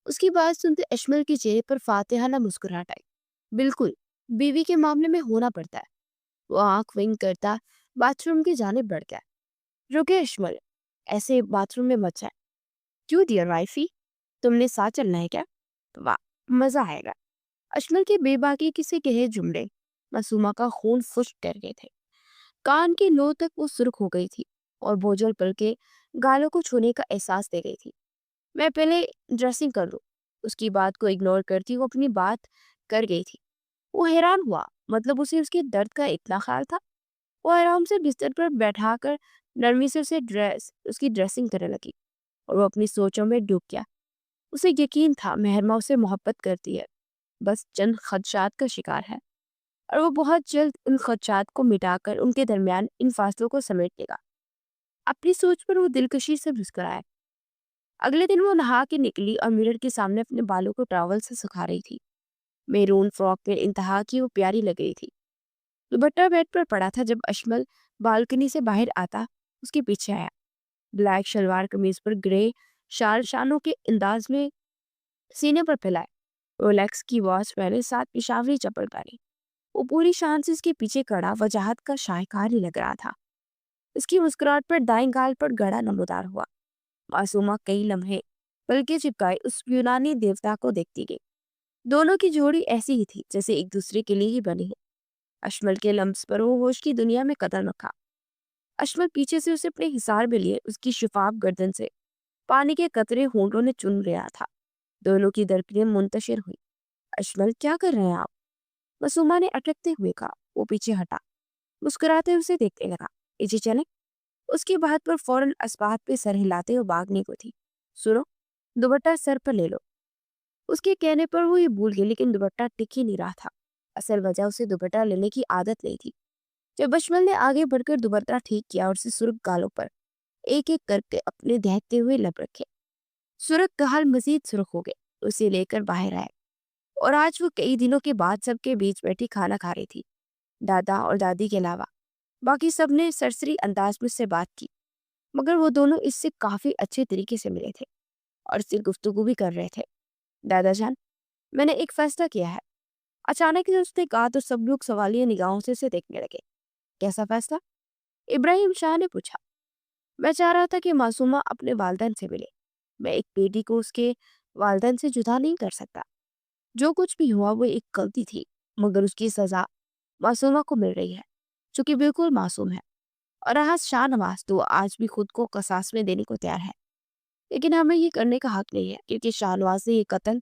اس کی بات سنتے اشمل کے چہرے پر فاتحانہ مسکراہٹ آئی۔ بالکل، بیوی کے معاملے میں ہونا پڑتا ہے۔ وہ آنکھ ونگ کرتا باتھ روم کی جانب بڑھ گیا۔ رکے اشمل، ایسے باتھ روم میں مت جائے۔ کیوں ڈیئر وائفی، تم نے ساتھ چلنا ہے کیا؟ واہ، مزہ آئے گا۔ اشمل کے بے باکی کسی کہے جملے معصومہ کا خون خشک کر گئے تھے۔ کان کی لو تک وہ سرخ ہو گئی تھی اور بوجھل پل کے گالوں کو چھونے کا احساس دے گئی تھی۔ میں پہلے ڈریسنگ کر لوں۔ اس کی بات کو اگنور کرتی وہ اپنی بات کر گئی تھی۔ وہ حیران ہوا، مطلب اسے اس کے درد کا اتنا خیال تھا۔ وہ آرام سے بستر پر بیٹھا کر نرمی سے اس کی ڈریسنگ کرنے لگی، اور وہ اپنی سوچوں میں ڈوب گیا۔ اسے یقین تھا مہرمہ اسے محبت کرتی ہے، بس چند خدشات کا شکار ہے، اور وہ بہت جلد ان خدشات کو مٹا کر ان کے درمیان ان فاصلوں کو سمیٹ لے گا۔ اپنی سوچ پر وہ دلکشی سے مسکرایا۔ اگلے دن وہ نہا کے نکلی اور مرر کے سامنے اپنے بالوں کو ٹاول سے سکھا رہی تھی۔ میرون فراک میں انتہا کی وہ پیاری لگ رہی تھی۔ دوپٹہ بیڈ پر پڑا تھا جب اشمل بالکنی سے باہر آتا اس کے پیچھے آیا۔ بلیک شلوار قمیض پر گرے شال شانوں کے انداز میں سینے پر پھیلائے، رولیکس کی واچ پہنے، ساتھ پشاوری چپل پہنی۔ وہ پوری شان سے اس کے پیچھے کڑا وجاہت کا شاہکار ہی لگ رہا تھا۔ اس کی مسکراہٹ پر دائیں گال پر گڑا نمودار ہوا۔ معصومہ کئی لمحے پلکیں چپکائے اس یونانی دیوتا کو دیکھتی گئی۔ دونوں کی جوڑی ایسی ہی تھی جیسے ایک دوسرے کے لیے ہی بنی ہو۔ اشمل کے لمس پر وہ ہوش کی دنیا میں قدم رکھا۔ اشمل پیچھے سے اسے اپنے حصار میں لیے اس کی شفاف گردن سے پانی کے قطرے ہونٹوں نے چن رہا تھا۔ دونوں کی درکنیں منتشر ہوئی۔ اشمل کیا کر رہے ہیں آپ؟ معصومہ نے اٹکتے ہوئے کہا۔ وہ پیچھے ہٹا، مسکراتے اسے دیکھنے لگا۔ ایجی چلیں؟ اس کی بات پر فوراً اسبات پہ سر ہلاتے ہوئے بھاگنے کو تھی۔ سنو، دوپٹہ سر پر لے لو۔ اس کے کہنے پر وہ یہ بھول گئی، لیکن دوپٹہ ٹک ہی نہیں رہا تھا۔ اصل وجہ اسے دوپٹہ لینے کی عادت نہیں تھی۔ جب اشمل نے آگے بڑھ کر دوپٹہ ٹھیک کیا اور اسے سرخ گالوں پر ایک ایک کر کے اپنے دہتے ہوئے لب رکھے، سرخ گال مزید سرخ ہو گئے۔ اسے لے کر باہر آئے، اور آج وہ کئی دنوں کے بعد سب کے بیچ بیٹھی کھانا کھا رہی تھی۔ دادا اور دادی کے علاوہ باقی سب نے سرسری انداز میں اس سے بات کی، مگر وہ دونوں اس سے کافی اچھے طریقے سے ملے تھے اور اس سے گفتگو بھی کر رہے تھے۔ دادا جان، میں نے ایک فیصلہ کیا ہے۔ اچانک اس نے کہا تو سب لوگ سوالیہ نگاہوں سے اسے دیکھنے لگے۔ کیسا فیصلہ؟ ابراہیم شاہ نے پوچھا۔ میں چاہ رہا تھا کہ معصومہ اپنے والدین سے ملے۔ میں ایک بیٹی کو اس کے والدین سے جدا نہیں کر سکتا۔ جو کچھ بھی ہوا وہ ایک غلطی تھی، مگر اس کی سزا معصومہ کو مل رہی ہے، جو کہ بالکل معصوم ہے۔ اور رہا شاہ نواز، تو آج بھی خود کو قصاص میں دینے کو تیار ہے، لیکن ہمیں یہ کرنے کا حق نہیں ہے، کیونکہ شاہ نواز نے یہ قتل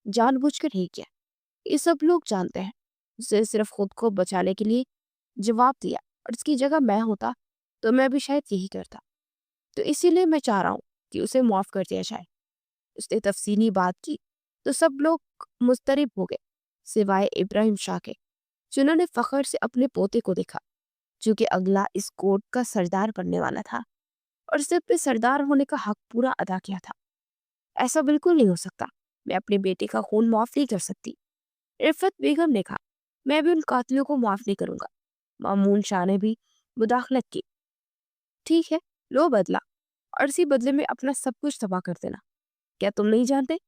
جان بوجھ کر نہیں کیا۔ یہ سب لوگ جانتے ہیں۔ اسے صرف خود کو بچانے کے لیے جواب دیا، اور اس کی جگہ میں ہوتا تو میں بھی شاید یہی کرتا۔ تو اسی لیے میں چاہ رہا ہوں کہ اسے معاف کر دیا جائے۔ اس نے تفصیلی بات کی تو سب لوگ مضطرب ہو گئے، سوائے ابراہیم شاہ کے، جنہوں نے فخر سے اپنے پوتے کو دیکھا، جو کہ اگلا اس کوٹ کا سردار بننے والا تھا، اور اسے اپنے سردار ہونے کا حق پورا ادا کیا تھا۔ ایسا بالکل نہیں ہو سکتا۔ میں اپنے بیٹے کا خون معاف نہیں کر سکتی۔ رفت بیگم نے کہا، میں بھی ان قاتلوں کو معاف نہیں کروں گا۔ मामून शाह ने भी मुदाखलत की। ठीक है, लो बदला, और इसी बदले में अपना सब कुछ तबाह कर देना। क्या तुम नहीं जानते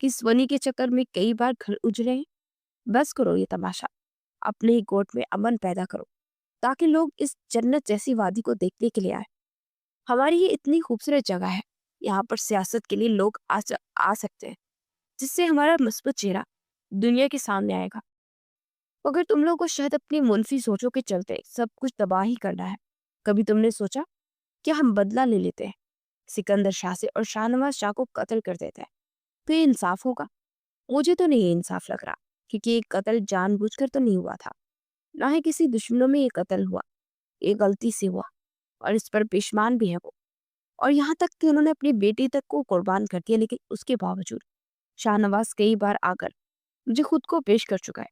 कि स्वनी के चक्कर में कई बार घर उजड़े हैं? बस करो ये तमाशा, अपने ही कोर्ट में अमन पैदा करो, ताकि लोग इस जन्नत जैसी वादी को देखने के लिए आए। हमारी ये इतनी खूबसूरत जगह है, यहाँ पर सियासत के लिए लोग आ सकते हैं, जिससे हमारा मस्बूत चेहरा दुनिया के सामने आएगा। मगर तुम लोग को शायद अपनी मुनफी सोचों के चलते सब कुछ तबाह ही करना है। कभी तुमने सोचा कि हम बदला ले लेते हैं, सिकंदर शाह से, और शाहनवाज शाह को कत्ल कर देते हैं, तो ये इंसाफ होगा? मुझे तो नहीं ये इंसाफ लग रहा, क्योंकि ये कत्ल जानबूझकर तो नहीं हुआ था, ना ही किसी दुश्मनों में ये कत्ल हुआ। ये गलती से हुआ, और इस पर पेशमान भी है वो। और यहाँ तक कि उन्होंने अपनी बेटी तक को कुर्बान कर दिया, लेकिन उसके बावजूद शाहनवाज कई बार आकर मुझे खुद को पेश कर चुका है।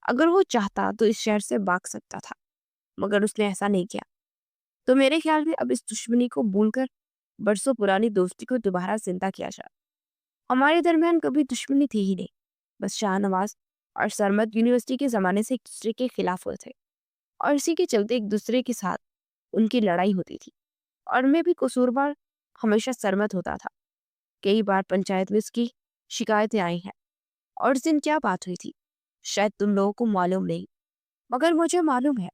अगर वो चाहता तो इस शहर से भाग सकता था, मगर उसने ऐसा नहीं किया। तो मेरे ख्याल में अब इस दुश्मनी को भूलकर बरसों पुरानी दोस्ती को दोबारा जिंदा किया जाए। हमारे दरमियान कभी दुश्मनी थी ही नहीं, बस शाहनवाज और सरमद यूनिवर्सिटी के ज़माने से एक दूसरे के खिलाफ हुए थे, और इसी के चलते एक दूसरे के साथ उनकी लड़ाई होती थी, और मैं भी कसूरवार हमेशा सरमद होता था। कई बार पंचायत में उसकी शिकायतें आई हैं, और उस दिन क्या बात हुई थी शायद तुम लोगों को मालूम नहीं, मगर मुझे मालूम है।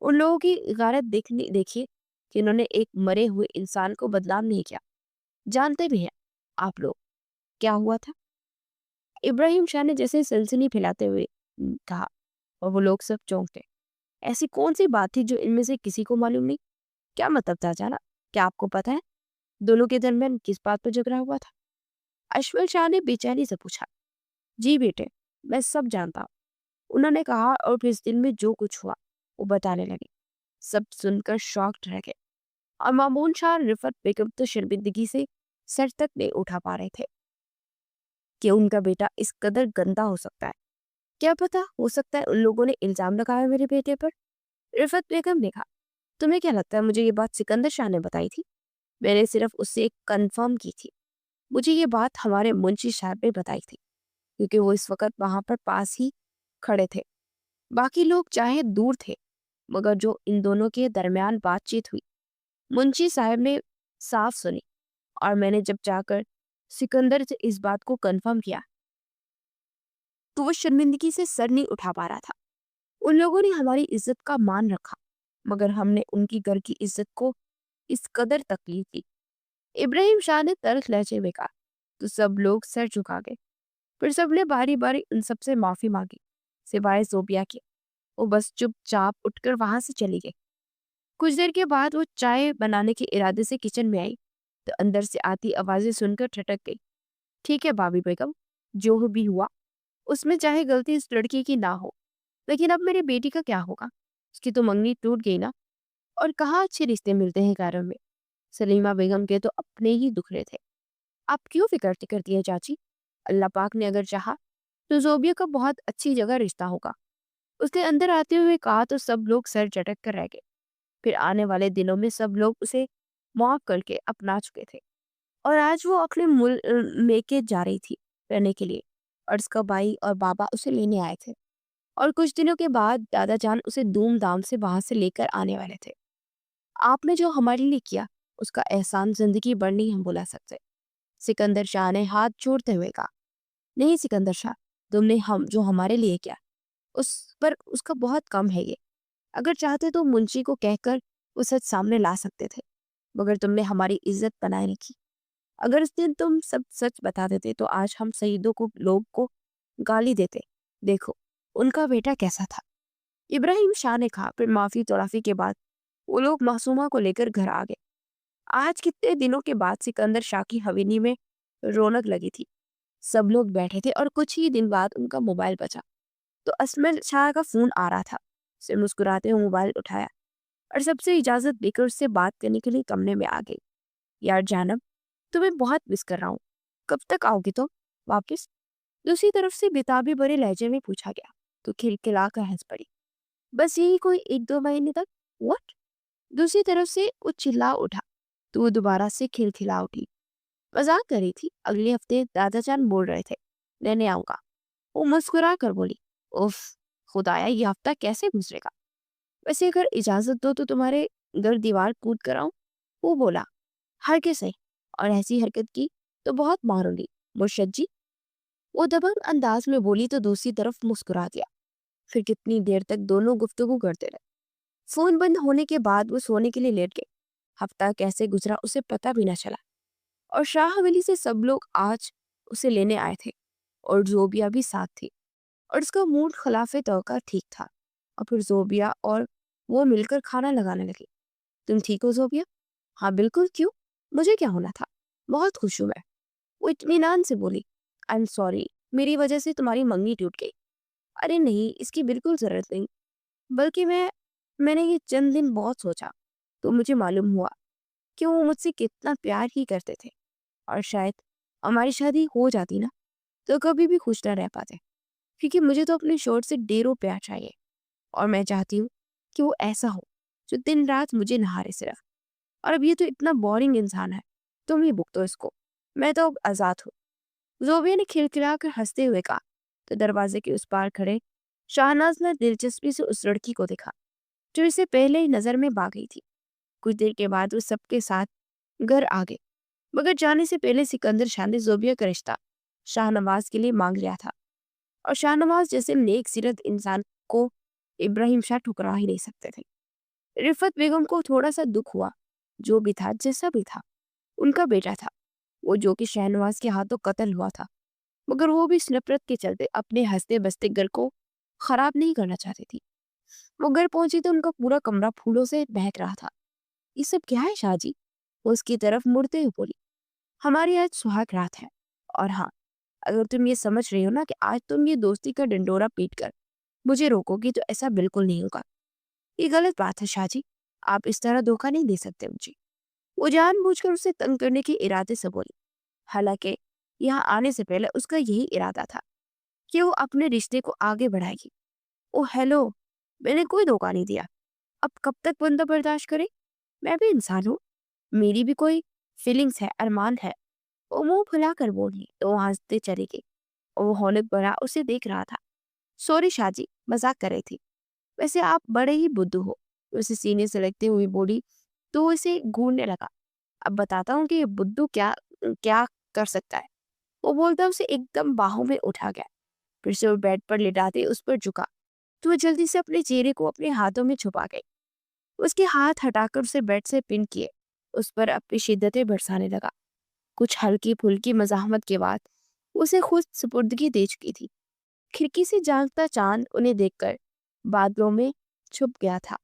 उन लोगों की गारत देखिए कि उन्होंने एक मरे हुए इंसान को बदनाम नहीं किया। जानते भी हैं आप लोग क्या हुआ था? इब्राहिम शाह ने जैसे सनसनी फैलाते हुए कहा, और वो लोग सब चौंक गए। ऐसी कौन सी बात थी जो इनमें से किसी को मालूम नहीं? क्या मतलब था जाना? क्या आपको पता है दोनों के दरमियान किस बात पर झगड़ा हुआ था? अश्वल शाह ने बेचैनी से पूछा। जी बेटे, मैं सब जानता हूँ, उन्होंने कहा, और फिर इस दिन में जो कुछ हुआ वो बताने लगे। सब सुनकर शॉक्ड रह गए, और मामून शाह और रिफत बेगम तो शर्मिंदगी से सर तक नहीं उठा पा रहे थे कि उनका बेटा इस कदर गंदा हो सकता है। क्या पता, हो सकता है उन लोगों ने इल्जाम लगाया मेरे बेटे पर। रिफत बेगम ने कहा, तुम्हें क्या लगता है मुझे ये बात सिकंदर शाह ने बताई थी? मैंने सिर्फ उससे कंफर्म की थी। मुझे ये बात हमारे मुंशी साहब ने बताई थी, क्योंकि वो इस वक्त वहां पर पास ही खड़े थे। बाकी लोग चाहे दूर थे, मगर जो इन दोनों के दरमियान बातचीत हुई मुंशी साहब ने साफ सुनी, और मैंने जब जाकर सिकंदर से इस बात को कंफर्म किया तो वो शर्मिंदगी से सर नहीं उठा पा रहा था। उन लोगों ने हमारी इज्जत का मान रखा, मगर हमने उनकी घर की इज्जत को इस कदर तकलीफ दी। इब्राहिम शाह ने तल्ख लहजे में कहा, तो सब लोग सर झुका गए। फिर सबने बारी बारी उन सबसे माफी मांगी, सिवाय जोबिया के। वो बस चुपचाप उठकर वहां से चली गई। कुछ देर के बाद वो चाय बनाने के इरादे से किचन में आई, तो अंदर से आती आवाजें सुनकर ठटक गई। ठीक है भाभी बेगम, जो भी हुआ उसमें चाहे गलती इस लड़की की ना हो, लेकिन अब मेरी बेटी का क्या होगा? उसकी तो मंगनी टूट गई ना। और कहाँ अच्छे रिश्ते मिलते हैं घरों में। सलीमा बेगम के तो अपने ही दुखड़े थे। आप क्यों फिक्र करती है चाची? अल्लाह पाक ने अगर चाहा तो जोबिया का बहुत अच्छी जगह रिश्ता होगा। उसने अंदर आते हुए कहा, तो सब लोग सर झटक कर रह गए। फिर आने वाले दिनों में सब लोग उसे माफ करके अपना चुके थे, और आज वो अपने मेके जा रही थी रहने के लिए, और उसका भाई और बाबा उसे लेने आए थे, और कुछ दिनों के बाद दादा जान उसे धूमधाम से वहां से लेकर आने वाले थे। आपने जो हमारे लिए किया उसका एहसान जिंदगी भर नहीं हम भुला सकते। सिकंदर शाह ने हाथ जोड़ते हुए कहा, नहीं सिकंदर शाह, तुमने हम जो हमारे लिए किया उस पर उसका बहुत कम है ये। अगर चाहते तो मुंशी को कहकर वो सच सामने ला सकते थे, मगर तुमने हमारी इज्जत बनाए रखी। अगर उस दिन तुम सब सच बता देते तो आज हम शहीदों को लोग को गाली देते। देखो उनका बेटा कैसा था। इब्राहिम शाह ने कहा। फिर माफी तौलाफी के बाद वो लोग मासूमा को लेकर घर आ गए। आज कितने दिनों के बाद सिकंदर शाह की हवेली में रौनक लगी थी। सब लोग बैठे थे, और कुछ ही दिन बाद उनका मोबाइल बजा, तो असमल शाह का फोन आ रहा था। उसे मुस्कुराते हुए मोबाइल उठाया, और सबसे इजाजत लेकर उससे बात करने के लिए कमरे में आ गई। यार जानब, तुम्हें बहुत मिस कर रहा हूँ, कब तक आओगी तुम वापिस? दूसरी तरफ से बेताबी भरे लहजे में पूछा गया, तो खिलखिला कर हंस पड़ी। बस यही कोई 1-2 महीने तक। व्हाट? दूसरी तरफ से वो चिल्ला उठा, तो वो दोबारा से खिलखिला उठी। मजाक कर रही थी, अगले हफ्ते दादाजान बोल रहे थे लेने आऊंगा। वो मुस्कुरा कर बोली, उफ खुदाया, ये हफ्ता कैसे गुजरेगा? वैसे अगर इजाजत दो तो तुम्हारे घर दीवार कूद कर आऊं। वो बोला, हरगिज़ नहीं, और ऐसी हरकत की तो बहुत मारूंगी मुर्शद जी। वो दबंग अंदाज में बोली तो दूसरी तरफ मुस्कुरा दिया। फिर कितनी देर तक दोनों गुफ्तगू करते रहे। फोन बंद होने के बाद वो सोने के लिए लेट गए। हफ्ता कैसे गुजरा उसे पता भी न चला। और शाह हवेली से सब लोग आज उसे लेने आए थे, और जोबिया भी साथ थी, और उसका मूड खिलाफे तौका ठीक था। और फिर जोबिया और वो मिलकर खाना लगाने लगे। तुम ठीक हो जोबिया? हाँ बिल्कुल, क्यों? मुझे क्या होना था? बहुत खुश हूं मैं। वो इत्मीनान से बोली। आई एम सॉरी, मेरी वजह से तुम्हारी मंगनी टूट गई। अरे नहीं, इसकी बिल्कुल जरूरत नहीं। बल्कि मैंने ये चंद दिन बहुत सोचा, तो मुझे मालूम हुआ कि वो मुझसे कितना प्यार ही करते थे। और शायद हमारी शादी हो जाती ना, तो कभी भी खुश ना रह पाते। क्योंकि मुझे तो अपने शोर से ढेरों प्यार चाहिए, और मैं चाहती हूँ कि वो ऐसा हो जो दिन रात मुझे नहारे सिर्फ। और अब ये तो इतना बोरिंग इंसान है, तुम ही भुगतो इसको। मैं तो अब आजाद हूँ। जोबिया ने खिलखिला कर हंसते हुए कहा। तो दरवाजे के उस पार खड़े शाहनाज ने दिलचस्पी से उस लड़की को देखा, जो इसे पहले ही नजर में बा गई थी। कुछ देर के बाद वो सबके साथ घर आ गए, मगर जाने से पहले सिकंदर शाह ने जोबिया का रिश्ता शाहनवाज के लिए मांग लिया था। और शाहनवाज जैसे नेक सीरत इंसान को इब्राहिम शाह ठुकरा ही नहीं सकते थे। रिफत बेगम को थोड़ा सा दुख हुआ। जो भी था, जैसा भी था, उनका बेटा था वो, जो कि शहनवाज के हाथों कत्ल हुआ था। मगर वो भी इस नफरत के चलते अपने हंसते बसते घर को खराब नहीं करना चाहती थी। वो घर पहुंची तो उनका पूरा कमरा फूलों से महक रहा था। ये सब क्या है शाहजी? वो उसकी तरफ मुड़ते हुए बोली। हमारी आज सुहाग रात है। और हाँ, अगर तुम ये समझ रही हो ना कि आज तुम ये दोस्ती का डंडोरा पीट कर मुझे रोकोगी, तो ऐसा बिल्कुल नहीं होगा। ये गलत बात है शाहजी, आप इस तरह धोखा नहीं दे सकते मुझे। वो जानबूझकर उसे तंग करने के इरादे से बोली। हालांकि यहाँ आने से पहले उसका यही इरादा था कि वो अपने रिश्ते को आगे बढ़ाएगी। ओ हेलो, मैंने कोई धोखा नहीं दिया। अब कब तक बंदा बर्दाश्त करे? मैं भी इंसान हूँ, मेरी भी कोई फीलिंग्स है, अरमान है। वो मुंह फुला कर बोली तो वो हंसते चली गई। और वो हौलत बड़ा उसे देख रहा था। सॉरी शाहजी, मजाक कर रही थी। वैसे आप बड़े ही बुद्धू हो। उसे सीने से लगते हुए बोली तो वो इसे घूरने लगा। अब बताता हूँ कि ये बुद्धू क्या क्या कर सकता है। वो बोलता उसे एकदम बाहों में उठा गया। फिर से वो बेड पर लिटाते उस पर झुका, तो वो जल्दी से अपने चेहरे को अपने हाथों में छुपा गई। उसके हाथ हटाकर उसे बेड से पिन किए उस पर अपनी शिद्दतें बरसाने लगा। कुछ हल्की फुल्की मजाहमत के बाद उसे खुद सुपुर्दगी दे चुकी थी। खिड़की से झांकता चांद उन्हें देखकर बादलों में छुप गया था।